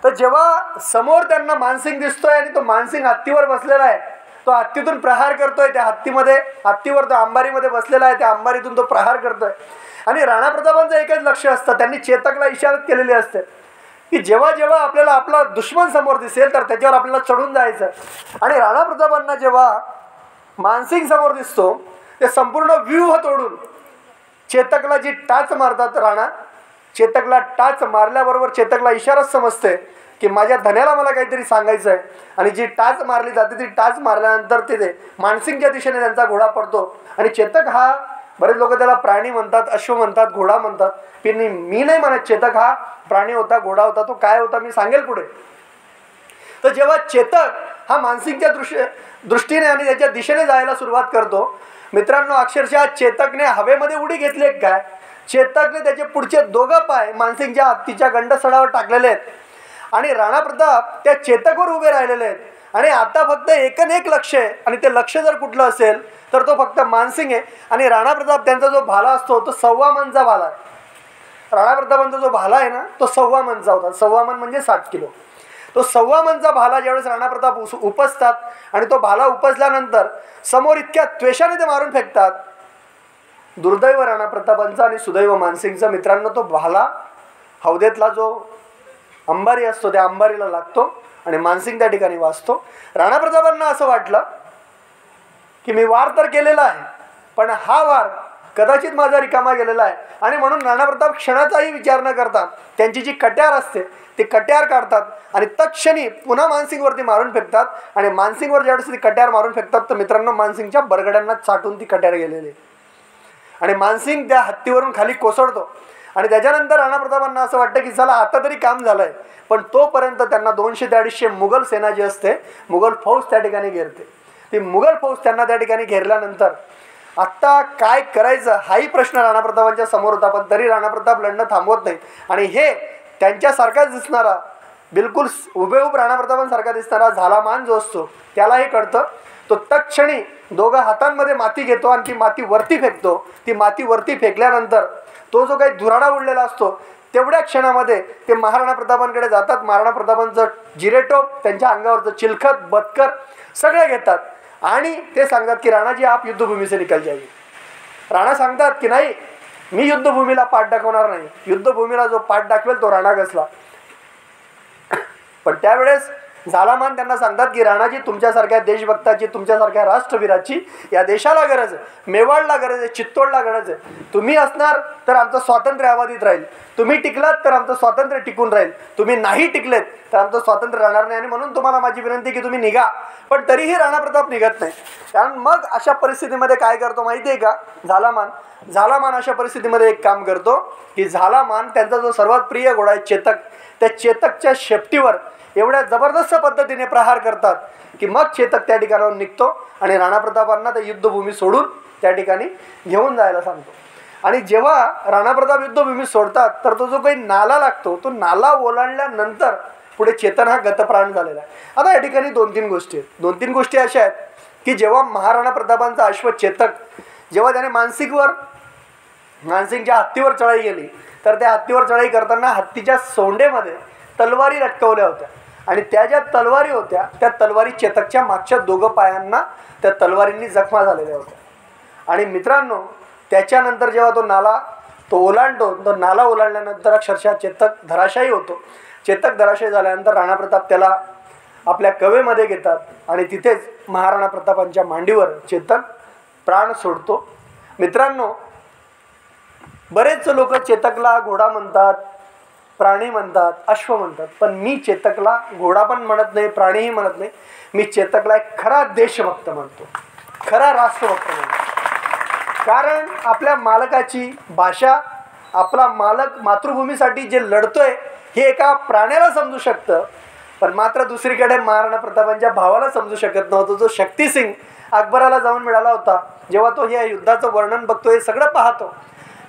तर जेव्हा समोर त्यांना मानसिंग दिसतोय आणि तो मानसिंग हत्तीवर बसलेला आहे, तो हत्तीतून प्रहार करतोय. त्या हत्तीवर तो अंबारीमध्ये बसलेला आहे. त्या अंबारीतून तो प्रहार करतोय. आणि राणा प्रतापांचं एकच लक्ष असतं, त्यांनी चेतकला इशारत केलेली असते की जेव्हा जेव्हा आपल्याला आपला दुश्मन समोर दिसेल तर त्याच्यावर आपल्याला चढून जायचं. आणि राणा प्रतापांना जेव्हा मानसिंग समोर दिसतो ते संपूर्ण व्यूह तोडून चेतकला जी टाच मारतात राणा, चेतकला टाच मारल्याबरोबर चेतकला इशाराच समजते की माझ्या धन्याला मला काहीतरी सांगायचं आहे. आणि जी टाच मारली जाते ती टाच मारल्यानंतर तिथे मानसिंगच्या दिशेने त्यांचा घोडा पडतो. आणि चेतक हा, बरेच लोक त्याला प्राणी म्हणतात, अश्व म्हणतात, घोडा म्हणतात, पण मी नाही म्हणत. चेतक हा प्राणी होता, घोडा होता. तो काय होता मी सांगेल पुढे. तर जेव्हा चेतक हा मानसिंगच्या दृष्टीने आणि त्याच्या दिशेने जायला सुरुवात करतो, मित्रांनो, अक्षरशः चेतकने हवेमध्ये उडी घेतली काय. चेतकने त्याचे पुढचे 2 पाय मानसिंगच्या हत्तीच्या गंडसडावर टाकलेले आहेत. आणि राणा प्रताप त्या चेतकवर उभे राहिलेले आहेत. आणि आता फक्त एक लक्ष आहे. आणि ते लक्ष जर कुठलं असेल तर तो फक्त मानसिंग आहे. आणि राणा प्रताप त्यांचा जो भाला असतो तो 1.25 मनचा भाला आहे. राणा प्रतापांचा जो भाला आहे ना तो 1.25 मनचा होता. 1.25 मन म्हणजे 60 किलो. तो 1.25 मनचा भाला ज्यावेळेस राणा प्रताप उपसतात आणि तो भाला उपसल्यानंतर समोर इतक्या त्वेषाने ते मारून फेकतात. दुर्दैव राणा प्रतापांचा आणि सुदैव मानसिंगचा. मित्रांनो, तो भाला हौदेतला जो अंबारी असतो त्या अंबारीला लागतो आणि मानसिंग त्या ठिकाणी वाचतो. राणा प्रतापांना असं वाटलं की मी वार तर केलेला आहे, पण हा वार कदाचित माझा रिकामा गेलेला आहे. आणि म्हणून राणा प्रताप क्षणाचाही विचार न करता त्यांची जी कट्यार असते ती कट्यार काढतात आणि तत्क्षणी पुन्हा मानसिंगवरती मारून फेकतात. आणि मानसिंगवर ज्यावेळेस ती कट्यार मारून फेकतात तर मित्रांनो मानसिंगच्या बरगड्यांना चाटून ती कट्यार गेलेली आणि मानसिंग त्या हत्तीवरून खाली कोसळतो. आणि त्याच्यानंतर राणा प्रतापांना असं वाटतं की चला आता तरी काम झालंय. पण तोपर्यंत त्यांना 200 ते 250 मुघल सेना जी असते, मुघल फौज त्या ठिकाणी घेरते. ती मुघल फौज त्यांना त्या ठिकाणी घेरल्यानंतर आत्ता काय करायचं हाही प्रश्न राणा प्रतापांच्या समोर होता. पण तरी राणा प्रताप लढणं थांबवत नाही. आणि हे त्यांच्यासारखाच दिसणारा, बिलकुल हुबेहूब राणा प्रतापांसारखा दिसणारा झालामान जो असतो त्याला हे कळतं. तो तत्क्षणी 2 हातांमध्ये माती घेतो आणि ती माती वरती फेकतो. ती माती वरती फेकल्यानंतर तो जो काही धुराडा उडलेला असतो तेवढ्या क्षणामध्ये ते महाराणा प्रतापांकडे जातात. महाराणा प्रतापांचं जिरेटोप, त्यांच्या अंगावरचं चिलखत, बदकर सगळे घेतात आणि ते सांगतात की राणाजी आप युद्धभूमी से निकल जाइए. राणा सांगतात की नाही, मी युद्धभूमीला पाठ दाखवणार नाही. युद्धभूमीला जो पाठ दाखवेल तो राणा कसला. पण त्यावेळेस झालामान त्यांना सांगतात की राणाजी तुमच्यासारख्या देशभक्ताची, तुमच्यासारख्या राष्ट्रवीराची या देशाला गरज आहे, मेवाडला गरज आहे, चित्तोडला गरज आहे. तुम्ही असणार तर आमचं स्वातंत्र्य अबाधित राहील, तुम्ही टिकलात तर आमचं स्वातंत्र्य टिकून राहील, तुम्ही नाही टिकलेत तर आमचं स्वातंत्र्य राहणार नाही. आणि म्हणून तुम्हाला माझी विनंती की तुम्ही निघा. पण तरीही राणा प्रताप निघत नाही. कारण मग अशा परिस्थितीमध्ये काय करतो माहिती आहे का झालामान अशा परिस्थितीमध्ये एक काम करतो की झालामान त्यांचा जो सर्वात प्रिय घोडा आहे चेतक, त्या चेतकच्या शेपटीवर एवढ्या जबरदस्त पद्धतीने प्रहार करतात की मग चेतक त्या ठिकाणावर निघतो आणि राणा प्रतापांना त्या युद्धभूमी सोडून त्या ठिकाणी घेऊन जायला सांगतो. आणि जेव्हा राणा प्रताप युद्धभूमी सोडतात तर तो जो काही नाला लागतो तो नाला ओलांडल्यानंतर पुढे चेतन हा गतप्राण झालेला आहे. आता या ठिकाणी 2-3 गोष्टी आहेत. 2-3 गोष्टी अशा आहेत की जेव्हा महाराणा प्रतापांचा अश्व चेतक जेव्हा त्याने मानसिंगच्या हत्तीवर चढाई केली तर त्या हत्तीवर चढाई करताना हत्तीच्या सोंडेमध्ये तलवारी लटकवल्या होत्या आणि त्या ज्या तलवारी होत्या त्या तलवारी चेतकच्या मागच्या 2 पायांना त्या तलवारींनी जखमा झालेल्या होत्या. आणि मित्रांनो, त्याच्यानंतर जेव्हा तो नाला ओलांडतो, तो नाला ओलांडल्यानंतर अक्षरशः चेतक धराशायी होतो. चेतक धराशायी झाल्यानंतर राणा प्रताप त्याला आपल्या कवेमध्ये घेतात आणि तिथेच महाराणा प्रतापांच्या मांडीवर चेतक प्राण सोडतो. मित्रांनो, बरेच लोक चेतकला घोडा म्हणतात, प्राणी म्हणतात, अश्व म्हणतात, पण मी चेतकला घोडा पण म्हणत नाही, प्राणीही म्हणत नाही. मी चेतकला एक खरा देशभक्त म्हणतो, खरा राष्ट्रभक्त म्हणतो. कारण आपल्या मालकाची भाषा, आपला मालक मातृभूमीसाठी जे लढतोय हे एका प्राण्याला समजू शकतं, पण मात्र दुसरीकडे महाराणा प्रतापांच्या भावाला समजू शकत नव्हतं. जो शक्तिसिंग अकबराला जाऊन मिळाला होता, जेव्हा तो या युद्धाचं वर्णन बघतो, हे सगळं पाहतो.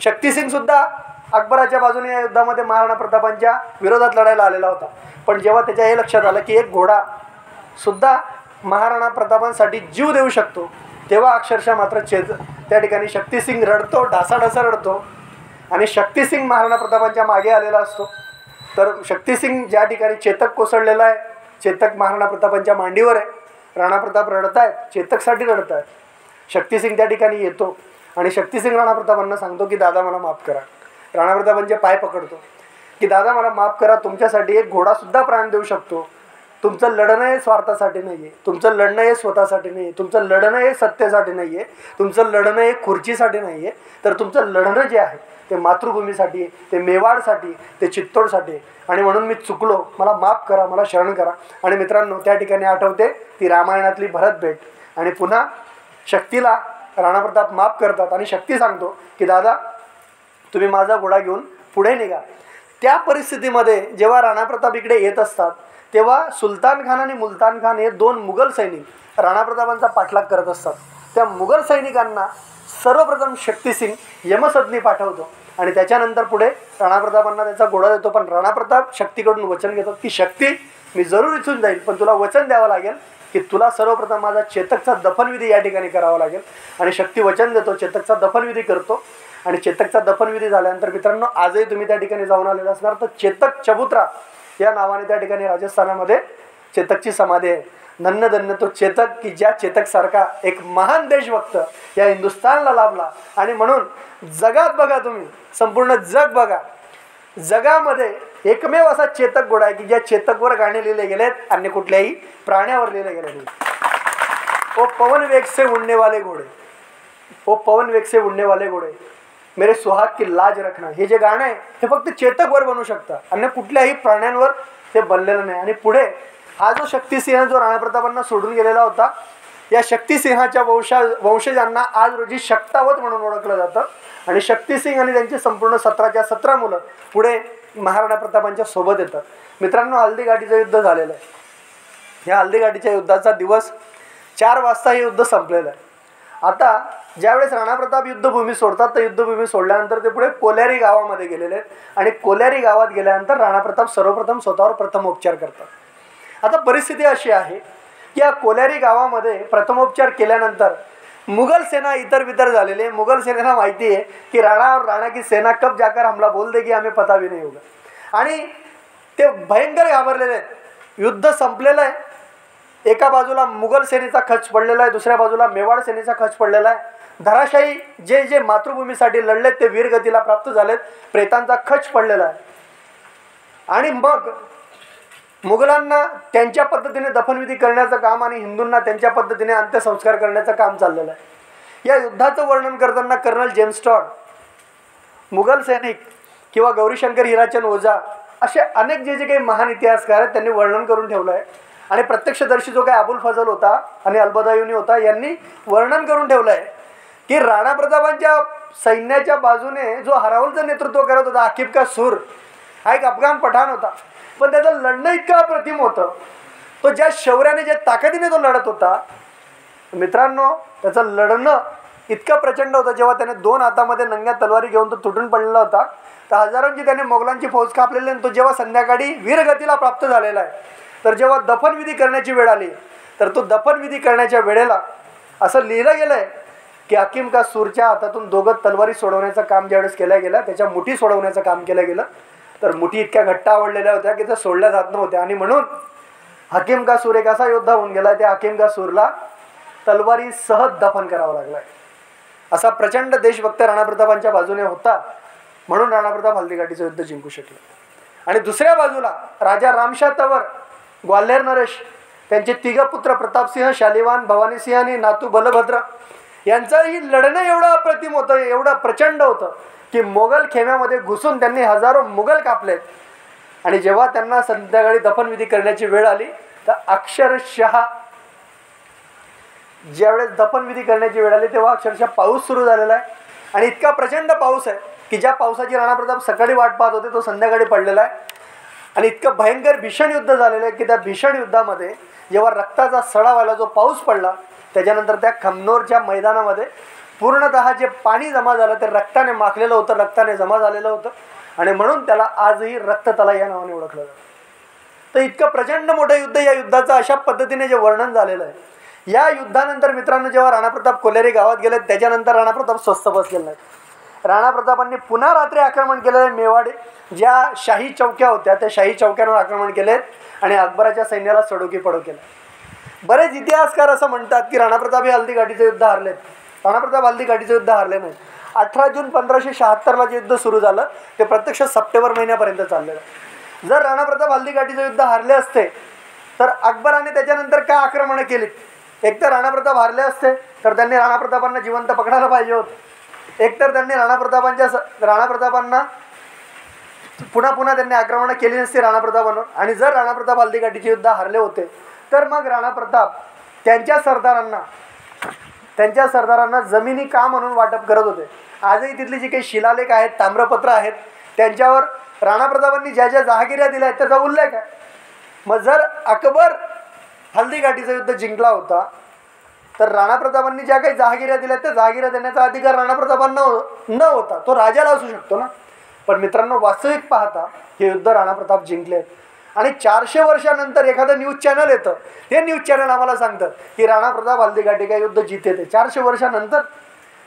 शक्तिसिंग सुद्धा अकबराच्या बाजूने या युद्धामध्ये महाराणा प्रतापांच्या विरोधात लढायला आलेला होता. पण जेव्हा त्याच्या हे लक्षात आलं की एक घोडा सुद्धा महाराणा प्रतापांसाठी जीव देऊ शकतो, तेव्हा अक्षरशः मात्र त्या ठिकाणी शक्तिसिंग रडतो, ढासाढासा रडतो. आणि शक्तिसिंग महाराणा प्रतापांच्या मागे आलेला असतो. तर शक्तिसिंग ज्या ठिकाणी चेतक कोसळलेला आहे, चेतक महाराणा प्रतापांच्या मांडीवर आहे, राणा प्रताप रडतायत, चेतकसाठी रडतायत. शक्तिसिंग त्या ठिकाणी येतो आणि शक्तिसिंग राणा प्रतापांना सांगतो की दादा मला माफ करा. राणा प्रतापांचे पाय पकडतो की दादा मला माफ करा, तुमच्यासाठी एक घोडासुद्धा प्राण देऊ शकतो. तुमचं लढणं हे स्वार्थासाठी नाही आहे, तुमचं लढणं हे स्वतःसाठी नाही आहे, तुमचं लढणं हे सत्तेसाठी नाही आहे, तुमचं लढणं हे खुर्चीसाठी नाही आहे, तर तुमचं लढणं जे आहे ते मातृभूमीसाठी, ते मेवाडसाठी, ते चित्तोडसाठी आहे. आणि म्हणून मी चुकलो, मला माफ करा, मला शरण करा. आणि मित्रांनो त्या ठिकाणी आठवते ती रामायणातली भरत भेट. आणि पुन्हा शक्तीला राणा प्रताप माफ करतात आणि शक्ती सांगतो की दादा तुम्ही माझा घोडा घेऊन पुढे निघा. त्या परिस्थितीमध्ये जेव्हा राणा प्रताप इकडे येत असतात तेव्हा सुलतान खान आणि मुलतान खान हे दोन मुघल सैनिक राणा प्रतापांचा पाठलाग करत असतात. त्या मुघल सैनिकांना सर्वप्रथम शक्तिसिंग यमसदनी पाठवतो आणि त्याच्यानंतर पुढे राणा प्रतापांना त्याचा घोडा देतो. पण राणा प्रताप शक्तीकडून वचन घेतात की शक्ती मी जरूर इथून जाईल, पण तुला वचन द्यावं लागेल की तुला सर्वप्रथम माझा चेतकचा दफनविधी या ठिकाणी करावा लागेल. आणि शक्ती वचन देतो, चेतकचा दफनविधी करतो. आणि चेतकचा दफनविधी झाल्यानंतर मित्रांनो आजही तुम्ही त्या ठिकाणी जाऊन आलेला असणार, तर चेतक चबुत्रा या नावाने त्या ठिकाणी राजस्थानामध्ये चेतकची समाधी आहे. धन्य धन्य तो चेतक की ज्या चेतकसारखा एक महान देशभक्त या हिंदुस्थानला लाभला. आणि म्हणून जगात बघा, तुम्ही संपूर्ण जग बघा, जगामध्ये एकमेव असा चेतक घोडा आहे की ज्या चेतकवर गाणे लिहिले गेलेत, अन्य कुठल्याही प्राण्यावर लिहिले गेले नाही. ओ पवन वेग से उड़ने वाले घोडे, ओ पवन वेग से उड़ने वाले घोडे, मेरे सुहाग की लाज रखना, हे जे गाणं आहे हे फक्त चेतकवर बनू शकतं, अन्य कुठल्याही प्राण्यांवर ते बनलेलं नाही. आणि पुढे हा जो शक्तिसिंह जो राणा प्रतापांना सोडून गेलेला होता, या शक्तिसिंहाच्या वंशजांना आज रोजी शक्तावत म्हणून ओळखलं जातं. आणि शक्तिसिंह आणि त्यांची संपूर्ण 17च्या 17 मुलं पुढे महाराणा प्रतापांच्या सोबत येतात. मित्रांनो हल्दीघाटीचं युद्ध झालेलं आहे. या हल्दीघाटीच्या युद्धाचा दिवस 4 वाजता हे युद्ध संपलेलं आहे. आता ज्यावेळेस राणा प्रताप युद्धभूमी सोडतात तर युद्धभूमी सोडल्यानंतर ते पुढे कोल्यारी गावामध्ये गेलेले आहेत. आणि कोल्यारी गावात गेल्यानंतर राणा प्रताप सर्वप्रथम स्वतःवर प्रथमोपचार करतात. आता परिस्थिती अशी आहे की या कोल्यारी गावामध्ये प्रथमोपचार केल्यानंतर मुघल सेना इतर बितर झालेले, मुघल सेनेला माहिती आहे की राणा और राणा की सेना कब जाकर हमला बोल देगी हमें पता भी नहीं होगा. आणि ते भयंकर घाबरलेले आहेत. युद्ध संपलेलं आहे. एका बाजूला मुघल सेनेचा खच पडलेला आहे, दुसऱ्या बाजूला मेवाड सेनेचा खच पडलेला आहे. धराशायी जे जे मातृभूमीसाठी लढलेत ते वीरगतीला प्राप्त झालेत, प्रेतांचा खच पडलेला आहे. आणि मग मुघलांना त्यांच्या पद्धतीने दफनविधी करण्याचं काम आणि हिंदूंना त्यांच्या पद्धतीने अंत्यसंस्कार करण्याचं काम चाललेलं आहे. या युद्धाचं वर्णन करताना कर्नल जेम्स टॉड, मुघल सैनिक किंवा गौरीशंकर हिराचंद ओझा असे अनेक जे जे काही महान इतिहासकार आहेत त्यांनी वर्णन करून ठेवलं आहे. आणि प्रत्यक्षदर्शी जो काही अबुल फजल होता आणि अलबदायुनी होता यांनी वर्णन करून ठेवलं आहे की राणा प्रतापांच्या सैन्याच्या बाजूने जो हरावलचं नेतृत्व करत होता आकिब का सूर, हा एक अफगाण पठाण होता. पण त्याचं लढणं इतकं अप्रतिम होतं, तो ज्या शौर्याने ज्या ताकदीने तो लढत होता मित्रांनो, त्याचं लढणं इतकं प्रचंड होतं. जेव्हा त्याने 2 हातामध्ये नंग्या तलवारी घेऊन तो तुटून पडलेला होता, तर हजारोंची त्याने मोगलांची फौज कापलेली. आणि तो जेव्हा संध्याकाळी वीरगतीला प्राप्त झालेला आहे, तर जेव्हा दफनविधी करण्याची वेळ आली तर तो दफनविधी करण्याच्या वेळेला असं लिहिलं गेलं आहे की हकीम का सूरच्या हातातून 2 तलवारी सोडवण्याचं काम ज्यावेळेस केलं गेलं, त्याच्या मुठी सोडवण्याचं काम केलं गेलं, तर मुठी इतक्या घट्ट आवडलेल्या होत्या की त्या सोडल्या जात नव्हत्या. आणि म्हणून हकीम का सूर एक असा योद्धा होऊन गेला, त्या हकीम का सूरला तलवारी सहज दफन करावं लागलाय. असा प्रचंड देशभक्त राणा प्रतापांच्या बाजूने होता, म्हणून राणा प्रताप हल्दीघाटीचं युद्ध जिंकू शकले. आणि दुसऱ्या बाजूला राजा रामशाह तंवर, ग्वाल्हेर नरेश, त्यांचे 3 पुत्र प्रतापसिंह, शालिवान, भवानीसिंह आणि नातू बलभद्र यांचंही लढणं एवढं अप्रतिम होतं, एवढं प्रचंड होतं की मोगल खेम्यामध्ये घुसून त्यांनी हजारो मुघल कापलेत. आणि जेव्हा त्यांना संध्याकाळी दफनविधी करण्याची वेळ आली तर अक्षरशः ज्यावेळेस दफनविधी करण्याची वेळ आली तेव्हा अक्षरशः पाऊस सुरू झालेला आहे. आणि इतका प्रचंड पाऊस आहे की ज्या पावसाची राणा प्रताप सकाळी वाट पाहत होते तो संध्याकाळी पडलेला आहे. आणि इतकं भयंकर भीषण युद्ध झालेलं आहे की त्या भीषण युद्धामध्ये जेव्हा रक्ताचा सडा व्हायला जो पाऊस पडला, त्याच्यानंतर त्या खमनोरच्या मैदानामध्ये पूर्णतः जे पाणी जमा झालं ते रक्ताने माखलेलं होतं, रक्ताने जमा झालेलं होतं. आणि म्हणून त्याला आजही रक्ततला या नावाने ओळखलं जातं. तर इतकं प्रचंड मोठं युद्ध, या युद्धाचं अशा पद्धतीने जे वर्णन झालेलं आहे. या युद्धानंतर मित्रांनो जेव्हा राणा प्रताप कोल्यारी गावात गेले त्याच्यानंतर राणा प्रताप स्वस्थ बसलेले नाहीत. राणा प्रतापांनी पुन्हा रात्री आक्रमण केलेलं आहे. मेवाड ज्या शाही चौक्या होत्या त्या शाही चौक्यांवर आक्रमण केलेत आणि अकबराच्या सैन्याला सडोकी पडो केलं. बरेच इतिहासकार असं म्हणतात की राणा प्रताप हे हल्दीघाटीचं युद्ध हरलेत. राणा प्रताप हल्दीघाटीचं युद्ध हरले नाही. 18 जून 1576ला जे युद्ध सुरू झालं ते प्रत्यक्ष सप्टेंबर महिन्यापर्यंत चाललेलं. जर राणा प्रताप हल्दीघाटीचं युद्ध हरले असते तर अकबराने त्याच्यानंतर काय आक्रमणं केलीत? एक तर राणा प्रताप हारले असते तर त्यांनी राणा प्रतापांना जिवंत पकडायला पाहिजे होतं. एकतर त्यांनी राणा प्रतापांना पुन्हा पुन्हा त्यांनी आक्रमणं केली नसती राणा प्रतापांवर. आणि जर राणा प्रताप हल्दीघाटीचे युद्ध हरले होते तर मग राणा प्रताप त्यांच्या सरदारांना जमिनी का म्हणून वाटप करत होते. आजही तिथली जी काही शिलालेख आहेत, ताम्रपत्र आहेत, त्यांच्यावर राणा प्रतापांनी ज्या ज्या जहागिऱ्या दिल्या आहेत त्याचा उल्लेख आहे. मग जर अकबर हल्दीघाटीचं युद्ध जिंकला होता तर राणा प्रतापांनी ज्या काही जहागिऱ्या दिल्या त्या जहागिऱ्या देण्याचा अधिकार राणा प्रतापांना न होता. तो राजाला असू शकतो ना. पण मित्रांनो, वास्तविक पाहता हे युद्ध राणा प्रताप जिंकले आहेत. आणि 400 वर्षानंतर एखादं न्यूज चॅनल येतं, हे न्यूज चॅनल आम्हाला सांगतं की राणा प्रताप हल्दीघाटी काय युद्ध जिते ते 400 वर्षानंतर.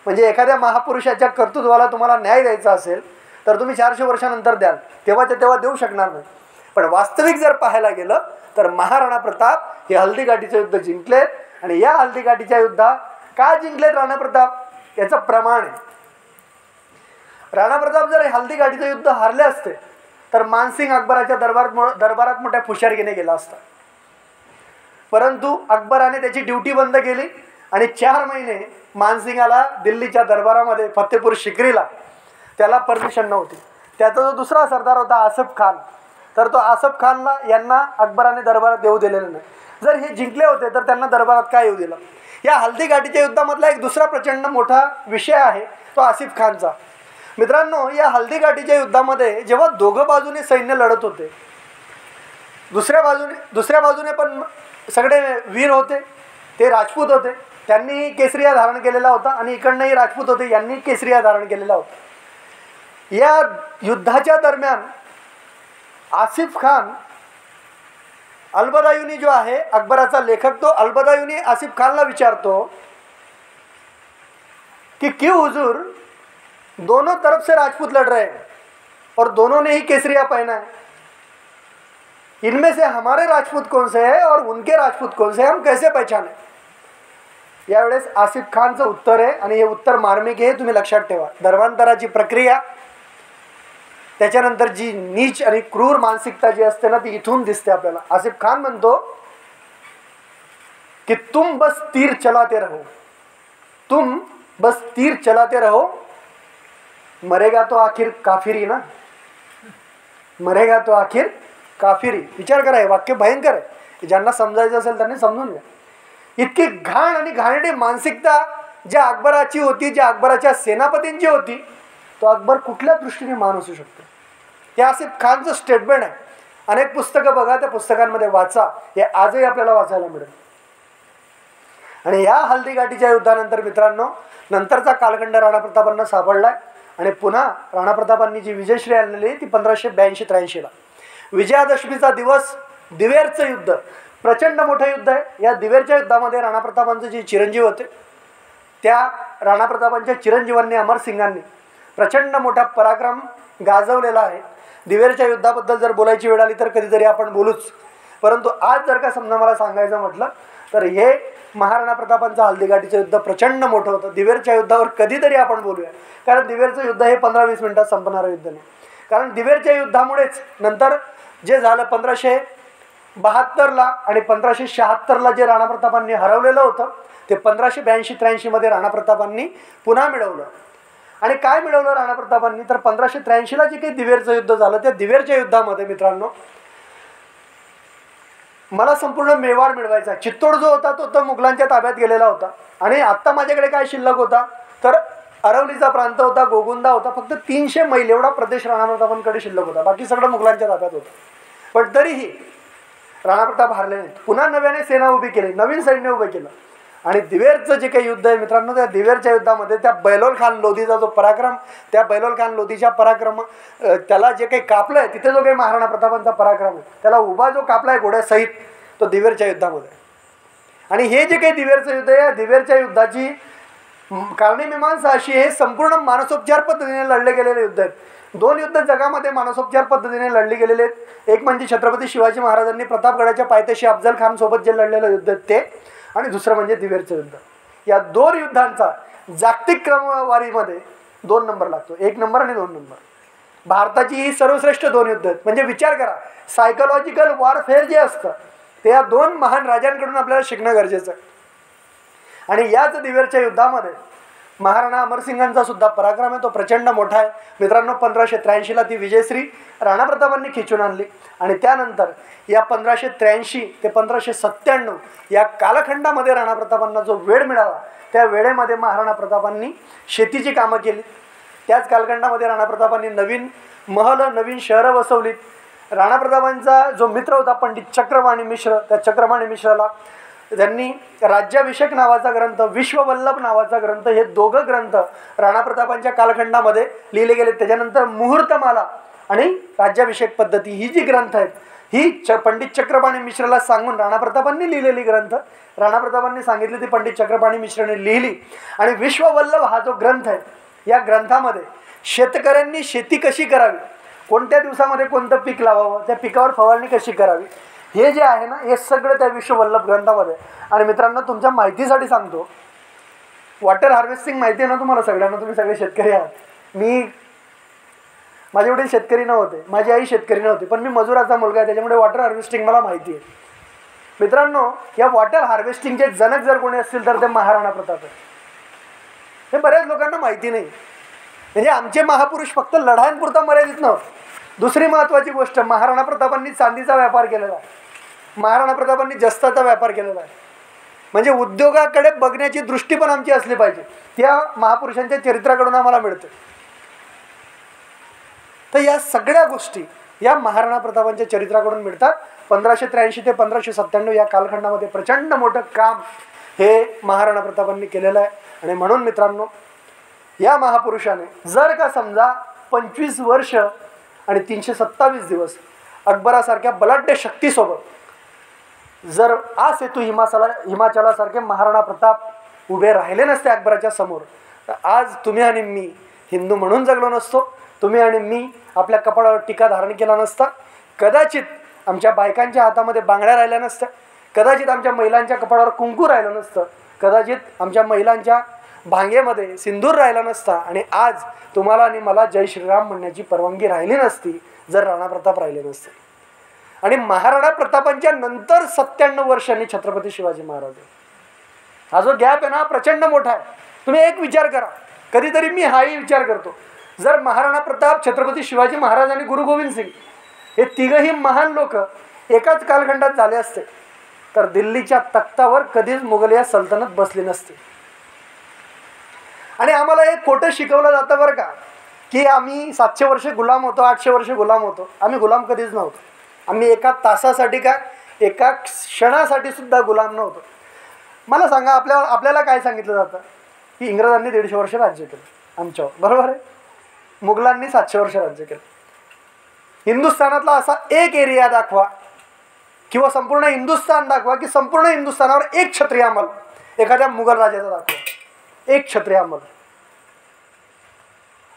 म्हणजे एखाद्या महापुरुषाच्या कर्तृत्वाला तुम्हाला न्याय द्यायचा असेल तर तुम्ही 400 वर्षानंतर द्याल, तेव्हा देऊ शकणार नाही. पण वास्तविक जर पाहायला गेलं तर महाराणा प्रताप हे हल्दीघाटीचं युद्ध जिंकलेत. आणि या हल्दीघाटीच्या युद्धात का जिंकलेत राणा प्रताप याचं प्रमाण आहे. राणा प्रताप जर हल्दीघाटीचं युद्ध हारले असते तर मानसिंग अकबराच्या दरबारात मोठ्या फुशारकीने गेला असता. परंतु अकबराने त्याची ड्युटी बंद केली आणि 4 महिने मानसिंगाला दिल्लीच्या दरबारामध्ये फतेपूर शिकरीला त्याला परमिशन नव्हती. त्याचा जो दुसरा सरदार होता आसफ खान, तर तो आसफ खानला यांना अकबराने दरबारात येऊ दिलेलं नाही. जर हे जिंकले होते तर त्यांना दरबारात काय येऊ दिलं? या हल्दीघाटीच्या युद्धामधला एक दुसरा प्रचंड मोठा विषय आहे तो आसिफ खानचा. मित्रांनो, या हल्दीघाटीच्या युद्धामध्ये जेव्हा दोघं बाजूने सैन्य लढत होते, दुसऱ्या बाजूने पण सगळे वीर होते, ते राजपूत होते, त्यांनी केसरिया धारण केलेला होता. आणि इकडनंही राजपूत होते, यांनी केसरिया धारण केलेला होता. या युद्धाच्या दरम्यान आसिफ खान अलबदायुनी जो आहे अकबराचा लेखक, तो अलबदायुनी आसिफ खानला विचारतो कि क्यों हुजूर, दोनों तरफ से राजपूत लड़ रहे हैं और दोनों ने ही केसरिया पहना है, इनमें से हमारे राजपूत कौन से है और उनके राजपूत कौन से, हम कैसे पहचाने? यावेळेस आसिफ खानचं उत्तर आहे आणि हे उत्तर मार्मिक आहे, तुम्ही लक्षात ठेवा. धर्मांतराची प्रक्रिया, त्याच्यानंतर जी नीच आणि क्रूर मानसिकता जी असते ना, ती इथून दिसते आपल्याला. आसिफ खान म्हणतो की तुम बस तीर चलाते रहो, मरेगा तो आखिर काफिरी ना, मरेगा तो आखिर काफिरी. विचार करा, हे वाक्य भयंकर आहे. ज्यांना समजायचं असेल त्यांनी समजून घ्या. इतकी घाण आणि घाणेरडी मानसिकता ज्या अकबराची होती, ज्या अकबराच्या सेनापतींची होती, तो अकबर कुठल्या दृष्टीने मान असू शकतो? हे आसिफ खानचं स्टेटमेंट आहे. अनेक पुस्तकं बघा, त्या पुस्तकांमध्ये वाचा, हे आजही आपल्याला वाचायला मिळेल. आणि या हल्दीघाटीच्या युद्धानंतर मित्रांनो, नंतरचा कालखंड राणा प्रतापांना सापडलाय. आणि पुन्हा राणा प्रतापांनी जी विजयश्री आणलेली ती 1582-83ला. विजयादशमीचा दिवस, दिवेरचं युद्ध, प्रचंड मोठं युद्ध आहे. या दिवेरच्या युद्धामध्ये राणा प्रतापांचे जे चिरंजीव होते, त्या राणा प्रतापांच्या चिरंजीवांनी, अमरसिंगांनी प्रचंड मोठा पराक्रम गाजवलेला आहे. दिवेरच्या युद्धाबद्दल जर बोलायची वेळ आली तर कधीतरी आपण बोलूच. परंतु आज जर का समजा मला सांगायचं म्हटलं तर हे महाराणा प्रतापांचं हल्दीघाटीचं युद्ध प्रचंड मोठं होतं. दिवेरच्या युद्धावर कधीतरी आपण बोलूया, कारण दिवेरचं युद्ध हे 15-20 मिनिटात संपणारं युद्ध नाही. कारण दिवेरच्या युद्धामुळेच नंतर जे झालं 1572ला आणि 1576ला जे राणा प्रतापांनी हरवलेलं होतं, ते 1582-83मध्ये राणा प्रतापांनी पुन्हा मिळवलं. आणि काय मिळवलं राणा प्रतापांनी? तर 1583ला जे काही दिवेरचं युद्ध झालं, त्या दिवेरच्या युद्धामध्ये मित्रांनो, मला संपूर्ण मेवाड मिळवायचा. चित्तोड जो होता तो तर मुघलांच्या ताब्यात गेलेला होता. आणि आत्ता माझ्याकडे काय शिल्लक होता तर अरवलीचा प्रांत होता, गोगुंदा होता. फक्त 300 मैल एवढा प्रदेश राणा प्रतापांकडे शिल्लक होता. बाकी सगळं मुघलांच्या ताब्यात होतं. पण तरीही राणा प्रताप हारले नाहीत. पुन्हा नव्याने सेना उभी केली, नवीन सैन्य उभं केलं. आणि दिवेरचं जे काही युद्ध आहे मित्रांनो, त्या दिवेरच्या युद्धामध्ये त्या बैलोल खान लोधीचा जो पराक्रम, त्या बैलोल खान लोधीच्या पराक्रम, त्याला जे काही कापलं आहे, तिथे जो काही महाराणा प्रतापांचा पराक्रम आहे, त्याला उभा जो कापला आहे घोड्यासहित, तो दिवेरच्या युद्धामध्ये. आणि हे जे काही दिवेरचं युद्ध आहे, या दिवेरच्या युद्धाची कारणी मीमांसा अशी, हे संपूर्ण मानसोपचार पद्धतीने लढले गेलेले युद्ध आहेत. 2 युद्ध जगामध्ये मानसोपचार पद्धतीने लढली गेलेले आहेत. एक म्हणजे छत्रपती शिवाजी महाराजांनी प्रतापगडाच्या पायथ्याशी अफजल खान सोबत जे लढलेलं युद्ध ते, आणि दुसरं म्हणजे दिवेरचं युद्ध. या 2 युद्धांचा जागतिक क्रमवारीमध्ये 2 नंबर लागतो, 1 नंबर आणि 2 नंबर. भारताची ही सर्वश्रेष्ठ 2 युद्ध आहेत. म्हणजे विचार करा, सायकोलॉजिकल वॉरफेअर जे असतं ते या 2 महान राजांकडून आपल्याला शिकणं गरजेचं आहे. आणि याच दिवेरच्या युद्धामध्ये महाराणा अमरसिंगांचा सुद्धा पराक्रम आहे, तो प्रचंड मोठा आहे मित्रांनो. 1583ला ती विजयश्री राणा प्रतापांनी खिचून आणली. आणि त्यानंतर या 1583 ते 1597 या कालखंडामध्ये राणा प्रतापांना जो वेळ मिळाला, त्या वेळेमध्ये महाराणा प्रतापांनी शेतीची कामं केली. त्याच कालखंडामध्ये राणा प्रतापांनी नवीन महल, नवीन शहरं वसवलीत. राणा प्रतापांचा जो मित्र होता पंडित चक्रपाणी मिश्र, त्या चक्रपाणी मिश्राला त्यांनी राज्याभिषेक नावाचा ग्रंथ, विश्ववल्लभ नावाचा ग्रंथ, हे 2 ग्रंथ राणा प्रतापांच्या कालखंडामध्ये लिहिले गेले. त्याच्यानंतर मुहूर्तमाला आणि राज्याभिषेक पद्धती ही जी ग्रंथ आहेत ही पंडित चक्रपाणी मिश्राला सांगून राणा प्रतापांनी लिहिलेली ग्रंथ राणा प्रतापांनी सांगितली ती पंडित चक्रपाणी मिश्राने लिहिली. आणि विश्ववल्लभ हा जो ग्रंथ आहे, या ग्रंथामध्ये शेतकऱ्यांनी शेती कशी करावी, कोणत्या दिवसामध्ये कोणतं पीक लावावं, त्या पिकावर फवारणी कशी करावी, हे जे आहे ना, हे सगळं त्या विश्ववल्लभ ग्रंथामध्ये. आणि मित्रांनो, तुमच्या माहितीसाठी सांगतो, वॉटर हार्वेस्टिंग माहिती आहे ना तुम्हाला सगळ्यांना, तुम्ही सगळे शेतकरी आहात. माझे वडील शेतकरी नव्हते, माझी आई शेतकरी नव्हती, पण मी मजुराचा मुलगा आहे, त्याच्यामुळे वॉटर हार्वेस्टिंग मला माहिती आहे. मित्रांनो, या वॉटर हार्वेस्टिंगचे जनक जर कोणी असतील तर ते महाराणा प्रताप आहे. हे बऱ्याच लोकांना माहिती नाही. म्हणजे आमचे महापुरुष फक्त लढायांपुरता मर्यादित नव्हते. दुसरी महत्त्वाची गोष्ट, महाराणा प्रतापांनी चांदीचा व्यापार केलेला आहे, महाराणा प्रतापांनी जस्ताचा व्यापार केलेला आहे. म्हणजे उद्योगाकडे बघण्याची दृष्टी पण आमची असली पाहिजे, त्या महापुरुषांच्या चरित्राकडून आम्हाला मिळते. तर या सगळ्या गोष्टी या महाराणा प्रतापांच्या चरित्राकडून मिळतात. 1583 ते 1597 या कालखंडामध्ये प्रचंड मोठं काम हे महाराणा प्रतापांनी केलेलं आहे. आणि म्हणून मित्रांनो, या महापुरुषाने जर का समजा 25 वर्ष आणि 327 दिवस अकबरासारख्या बलाढ्य शक्तीसोबत जर आ सेतू हिमाचलासारखे महाराणा प्रताप उभे राहिले नसते अकबराच्या समोर, तर आज तुम्ही आणि मी हिंदू म्हणून जगलो नसतो, तुम्ही आणि मी आपल्या कपाळावर टीका धारण केला नसता, कदाचित आमच्या बायकांच्या हातामध्ये बांगड्या राहिल्या नसत्या, कदाचित आमच्या महिलांच्या कपाळावर कुंकू राहिलं नसतं, कदाचित आमच्या महिलांच्या भांगेमध्ये सिंदूर राहिला नसता, आणि आज तुम्हाला आणि मला जय श्रीराम म्हणण्याची परवानगी राहिली नसती जर राणा प्रताप राहिले नसते. आणि महाराणा प्रतापांच्या नंतर 97 वर्षांनी छत्रपती शिवाजी महाराज. हा जो गॅप आहे ना, प्रचंड मोठा आहे. तुम्ही एक विचार करा, कधीतरी मी हाही विचार करतो, जर महाराणा प्रताप, छत्रपती शिवाजी महाराज आणि गुरु गोविंद सिंग हे तिघही महान लोक एकाच कालखंडात झाले असते, तर दिल्लीच्या तख्तावर कधीच मुघलिया सल्तनत बसली नसती. आणि आम्हाला एक खोटं शिकवलं जातं बरं का, की आम्ही 700 वर्ष गुलाम होतो, 800 वर्ष गुलाम होतो. आम्ही गुलाम कधीच नव्हतो. आम्ही एका तासासाठी काय, एका क्षणासाठी सुद्धा गुलाम नव्हतो. मला सांगा, आपल्याला काय सांगितलं जातं की इंग्रजांनी 150 वर्ष राज्य केलं आमच्यावर, बरोबर आहे. मुघलांनी 700 वर्ष राज्य केलं. हिंदुस्थानातला असा एक एरिया दाखवा किंवा संपूर्ण हिंदुस्थान दाखवा की संपूर्ण हिंदुस्थानावर एक क्षत्रिय अंमल एखाद्या मुघल राजाचा दाखवा, एक क्षत्रिय अंमल.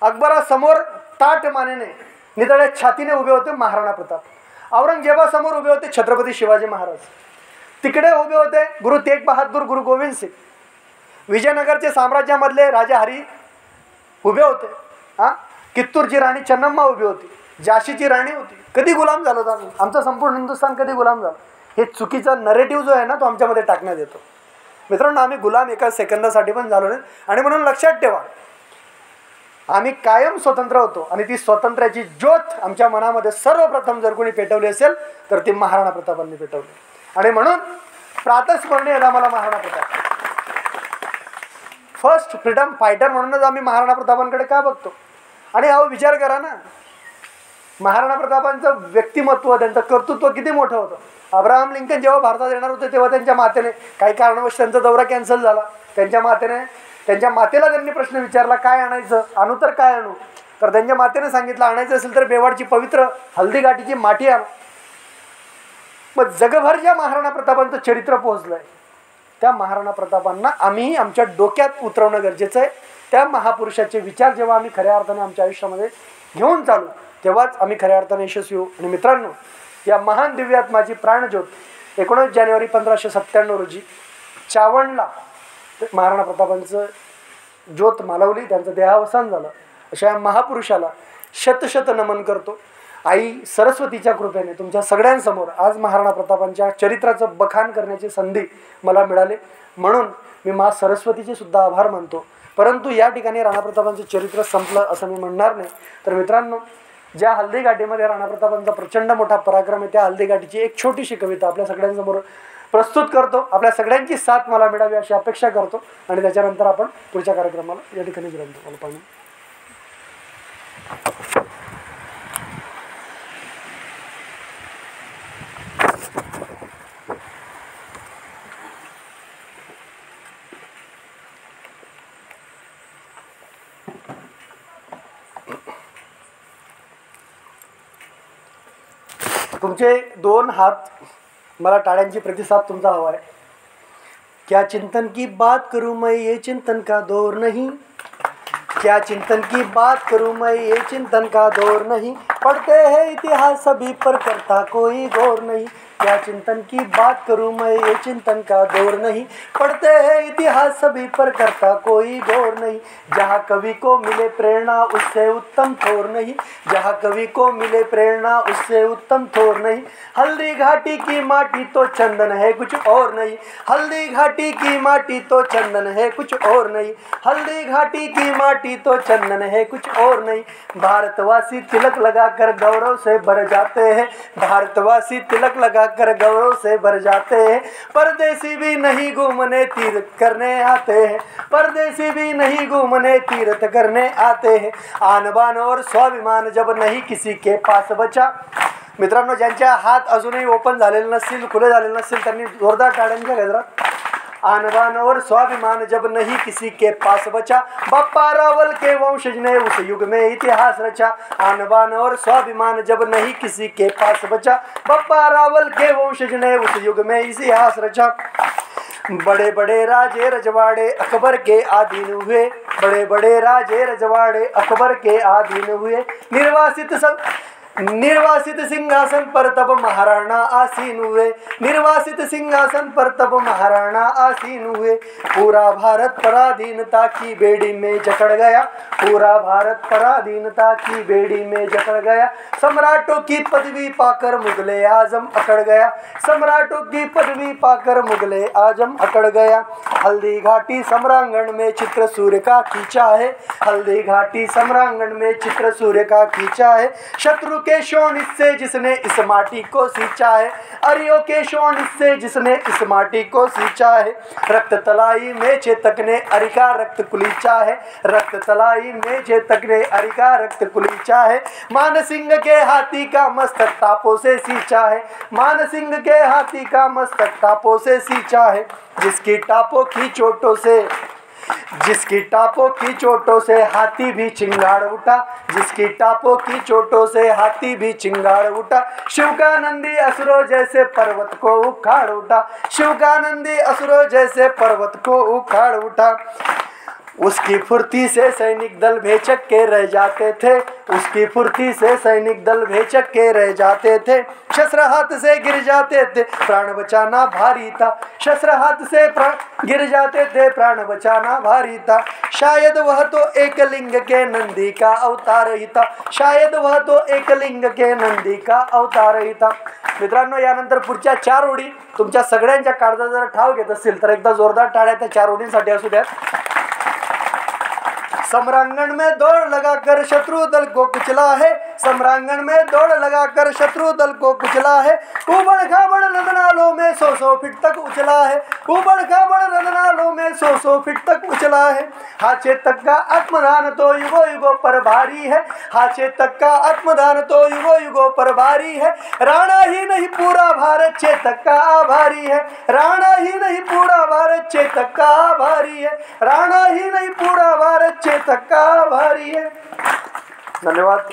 अकबरासमोर ताठ मानेने नितळ्या छातीने उभे होते महाराणा प्रताप. औरंगजेबासमोर उभे होते छत्रपती शिवाजी महाराज. तिकडे उभे होते गुरु तेग बहादूर, गुरु गोविंद सिंग. विजयनगरचे साम्राज्यामधले राजा हरी उभे होते. कित्तूरची राणी चन्नम्मा उभी होती. झाशीची राणी होती. कधी गुलाम झालो होतो आमचं संपूर्ण हिंदुस्थान, कधी गुलाम झालं? हे चुकीचा नरेटिव्ह जो आहे ना, तो आमच्यामध्ये टाकण्यात येतो. मित्रांनो, आम्ही गुलाम एका सेकंदासाठी पण झालो नाही. आणि म्हणून लक्षात ठेवा, आम्ही कायम स्वतंत्र होतो. आणि ती स्वातंत्र्याची ज्योत आमच्या मनामध्ये सर्वप्रथम जर कोणी पेटवली असेल तर ती महाराणा प्रतापांनी पेटवली. आणि म्हणून प्रातस्मरणीय आम्हाला Maharana Pratap first freedom fighter म्हणूनच आम्ही महाराणा प्रतापांकडे का बघतो. आणि अहो विचार करा ना, महाराणा प्रतापांचं व्यक्तिमत्व, त्यांचं कर्तृत्व किती मोठं होतं. अब्राहम लिंकन जेव्हा भारतात येणार होते तेव्हा त्यांच्या मातेने, काही कारणावश त्यांचा दौरा कॅन्सल झाला, त्यांच्या मातेला त्यांनी प्रश्न विचारला, काय आणायचं, आणू तर काय आणू? तर त्यांच्या मातेने सांगितलं, आणायचं असेल तर बेवाडची पवित्र हल्दी गाठीची माठी आणू. मग जगभर ज्या महाराणा प्रतापांचं चरित्र पोहोचलंय, त्या महाराणा प्रतापांना आम्ही आमच्या डोक्यात उतरवणं गरजेचं आहे. त्या महापुरुषाचे विचार जेव्हा आम्ही खऱ्या अर्थाने आमच्या आयुष्यामध्ये घेऊन चालू, तेव्हाच आम्ही खऱ्या अर्थाने यशस्वी होऊ. आणि मित्रांनो, या महान दिव्यात्माची प्राणज्योत 19 जानेवारी 1597 रोजी चावंडला महाराणा प्रतापांचं ज्योत मालवली, त्यांचं देहावसान झालं. अशा या महापुरुषाला शतशत नमन करतो. आई सरस्वतीच्या कृपेने तुमच्या सगळ्यांसमोर आज महाराणा प्रतापांच्या चरित्राचं बखान करण्याची संधी मला मिळाली, म्हणून मी मा सरस्वतीचे सुद्धा आभार मानतो. परंतु या ठिकाणी राणा प्रतापांचं चरित्र संपलं असं मी म्हणणार नाही. तर मित्रांनो, ज्या हल्दी घाटीमध्ये राणा प्रतापांचा प्रचंड मोठा पराक्रम आहे, त्या हल्दी घाटीची एक छोटीशी कविता आपल्या सगळ्यांसमोर प्रस्तुत करतो. आपल्या सगळ्यांची साथ मला मिळावी अशी अपेक्षा करतो आणि त्याच्यानंतर आपण पुढच्या कार्यक्रमाला या ठिकाणी विरमतो. मला पाणी तुमचे 2 हात मला टाळ्यांची प्रतिसाद तुमचा हवा आहे. क्या चिंतन की बात करूं मैं, ये चिंतन का दौर नहीं. क्या चिंतन की बात करूं मैं, ये चिंतन का दौर नहीं. पढ़ते हैं इतिहास सभी पर करता कोई गौर नहीं. क्या चिंतन की बात करूं मैं, ये चिंतन का दौर नहीं. पढ़ते हैं इतिहास सभी पर करता कोई गौर नहीं. जहाँ कवि को मिले प्रेरणा उससे उत्तम थोर नहीं. जहाँ कवि को मिले प्रेरणा उससे उत्तम थोर नहीं. हल्दी घाटी की माटी तो चंदन है कुछ और नहीं. हल्दी घाटी की माटी तो चंदन है कुछ और नहीं. हल्दी घाटी की माटी तो चंदन है कुछ और नहीं. भारतवासी तिलक लगाकर गौरव से भर जाते हैं. भारतवासी तिलक लगाकर गौरव से भर जाते हैं. परदेसी भी नहीं घूमने तीर्थ करने आते हैं. परदेसी भी नहीं घूमने तीर्थ करने आते हैं. आन बान और स्वाभिमान जब नहीं किसी के पास बचा. मित्रांनो, ज्यांच्या हात अजूनही ओपन झालेले नसतील, खुले झालेले नसतील, त्यांनी जोरदार टाळ्यांच्या गजरात. आन बान और स्वाभिमान जब नहीं किसी के पास बचा. बप्पा रावल के वंशज ने उस युग में इतिहास रचा. आन बान और स्वाभिमान जब नहीं किसी के पास बचा. बप्पा रावल के वंशज ने उस युग में इतिहास रचा. बड़े बड़े राजे रजवाड़े अकबर के अधीन हुए. बड़े बड़े राजे रजवाड़े अकबर के अधीन हुए. निर्वासित सिंहासन पर तब महाराणा आसीन हुए. निर्वासित सिंहासन पर तब महाराणा आसीन हुए. पूरा भारत पराधीनता की बेड़ी में जकड़ गया. पूरा भारत पराधीनता की बेड़ी में जकड़ गया. सम्राटों की पदवी पाकर मुगले आजम अकड़ गया. सम्राटों की पदवी पाकर मुगले आजम अकड़ गया. हल्दी घाटी सम्रांगण में चित्र सूर्य का खींचा है. हल्दी घाटी सम्रांगण में चित्र सूर्य का खींचा है. शत्रु के शोणित से जिसने इस माटी को सींचा है. अरियों के शोणित से जिसने इस माटी को सींचा है. रक्त तलाई में चेतक ने अरिका रक्त कुलीचा है. रक्त तलाई में चेतक ने अरिका रक्त कुलीचा है. मान सिंह के हाथी का मस्तक टापों से सींचा है. मान सिंह के हाथी का मस्तक टापों से सींचा है. जिसकी टापों की चोटों से हाथी भी चिंगाड़ उठा. जिसकी टापों की चोटों से हाथी भी चिंगाड़ उठा. शिव का नंदी असुरों जैसे पर्वत को उखाड़ उठा. शिव का नंदी असुरों जैसे पर्वत को उखाड़ उठा. उसकी फुर्ती से सैनिक दल भेचक के रह जाते थे. उसकी फुर्ती से सैनिक दल भेचक के रह जाते थे. शस्त्र हाथ से गिर जाते थे, प्राण बचाना भारी था. शस्त्र हाथ से गिर जाते थे, प्राण बचाना भारी था. शायद वह तो एक लिंग के नंदी का अवतार ही था. शायद वह तो एक लिंग के नंदी का अवतार ही था. मित्रांनो, यानंतर पुढच्या 4 ओळी तुमच्या सगळ्यांच्या काळजात जर ठाव घेत असतील तर एकदा जोरदार टाळ्या त्या 4 ओळींसाठी असू द्या. सम्रांगण में दौड़ लगाकर शत्रु दल को कुचला है. सम्रांगण में दौड़ लगाकर शत्रु दल को कुचला है. उबड़ खाबड़ रदनालों में 100 फीट तक उछला है. उबड़ खाबड़ रदनालों में 100 फीट तक उछला है. हाचे तक का आत्मदान तो युगो युगो पर भारी है. हाचे तक का आत्मदान तो युगो युगो पर भारी है. राणा ही नहीं पूरा भारत चेतक का आभारी है. राणा ही नहीं पूरा भारत चेतक का आभारी है. राणा ही नहीं पूरा भारत चेतक का आभारी है. धन्यवाद.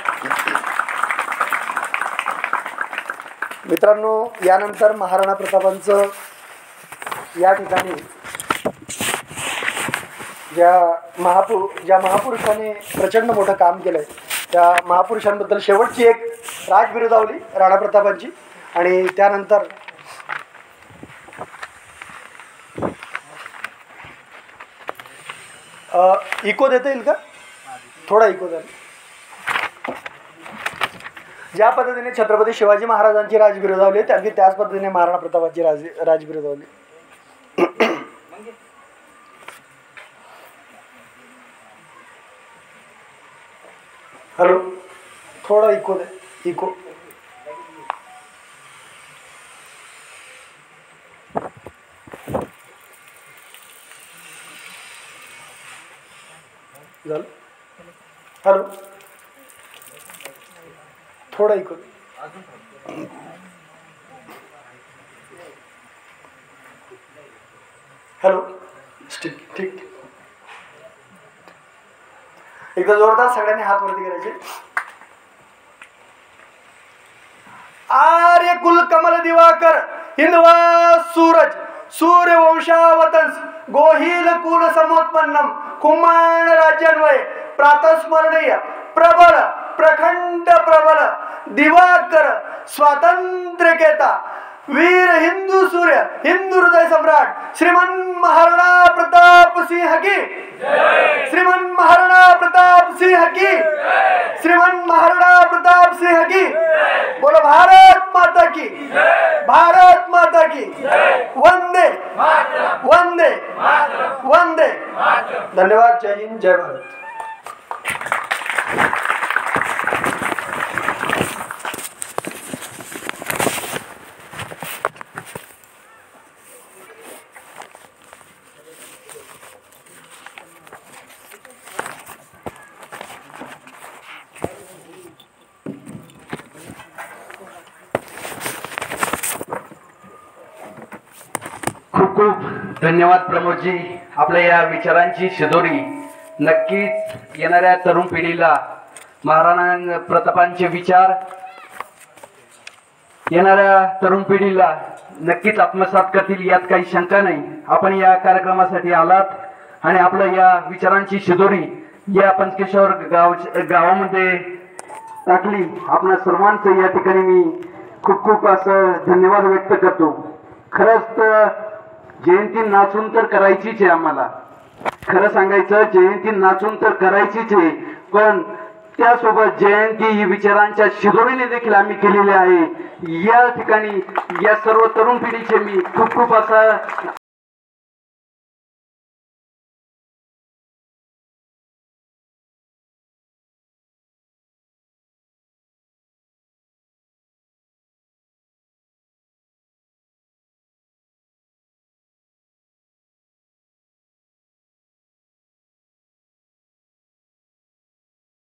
मित्रांनो, यानंतर महाराणा प्रतापांचं या ठिकाणी ज्या महापुरुषाने प्रचंड मोठं काम केलंय त्या महापुरुषांबद्दल शेवटची एक राजबिरुदावली राणा प्रतापांची, आणि त्यानंतर इको देता येईल का? थोडा इको द्या. ज्या पद्धतीने छत्रपती शिवाजी महाराजांची राजबिरुदावली आहे अगदी त्याच पद्धतीने महाराणा प्रतापांची राजबिरुदावली. हॅलो, थोडा इको दे, इको. झालं? हॅलो, थोडा इको दे. हॅलो, ठीक ठीक. एकदा जोरदार सगळ्यांनी हात वरती करायचे. आर्य कुल कमल दिवाकर हिंदवा सूरज सूर्यवंशावतंस गोहिल कुल समोत्पन्नम कुमाण राज्यान्वये प्रातस्मरणीय प्रबल प्रखंड प्रबल दिवाकर स्वातंत्र्यकेता वीर हिंदू सूर्य हिंदू हृदय सम्राट श्रीमन महाराणा प्रताप सिंह की, श्रीमन महाराणा प्रताप सिंह की, श्रीमन महाराणा प्रताप सिंह की. बोलो भारत माता की, भारत माता की. वंदे वंदे वंदे. धन्यवाद. जय हिंद, जय भारत. खूप खूप धन्यवाद प्रमोदजी. आपल्या या विचारांची शिदोरी नक्कीच येणाऱ्या तरुण पिढीला महाराणा प्रतापांचे विचार येणाऱ्या तरुण पिढीला नक्कीच आत्मसात करतील यात काही शंका नाही. आपण या कार्यक्रमासाठी आलात आणि आपल्या या विचारांची शिदोरी या पंचकेश्वर गावामध्ये टाकली. आपल्या सर्वांचं या ठिकाणी मी खूप खूप असं धन्यवाद व्यक्त करतो. खरंच तर जयंती नाचून तर करायचीच आहे आम्हाला. खरं सांगायचं जयंती नाचून तर करायचीच आहे, पण त्यासोबत जयंती ही विचारांच्या शिदोरीने देखील आम्ही केलेली आहे. या ठिकाणी या सर्व तरुण पिढीचे मी खूप खूप असा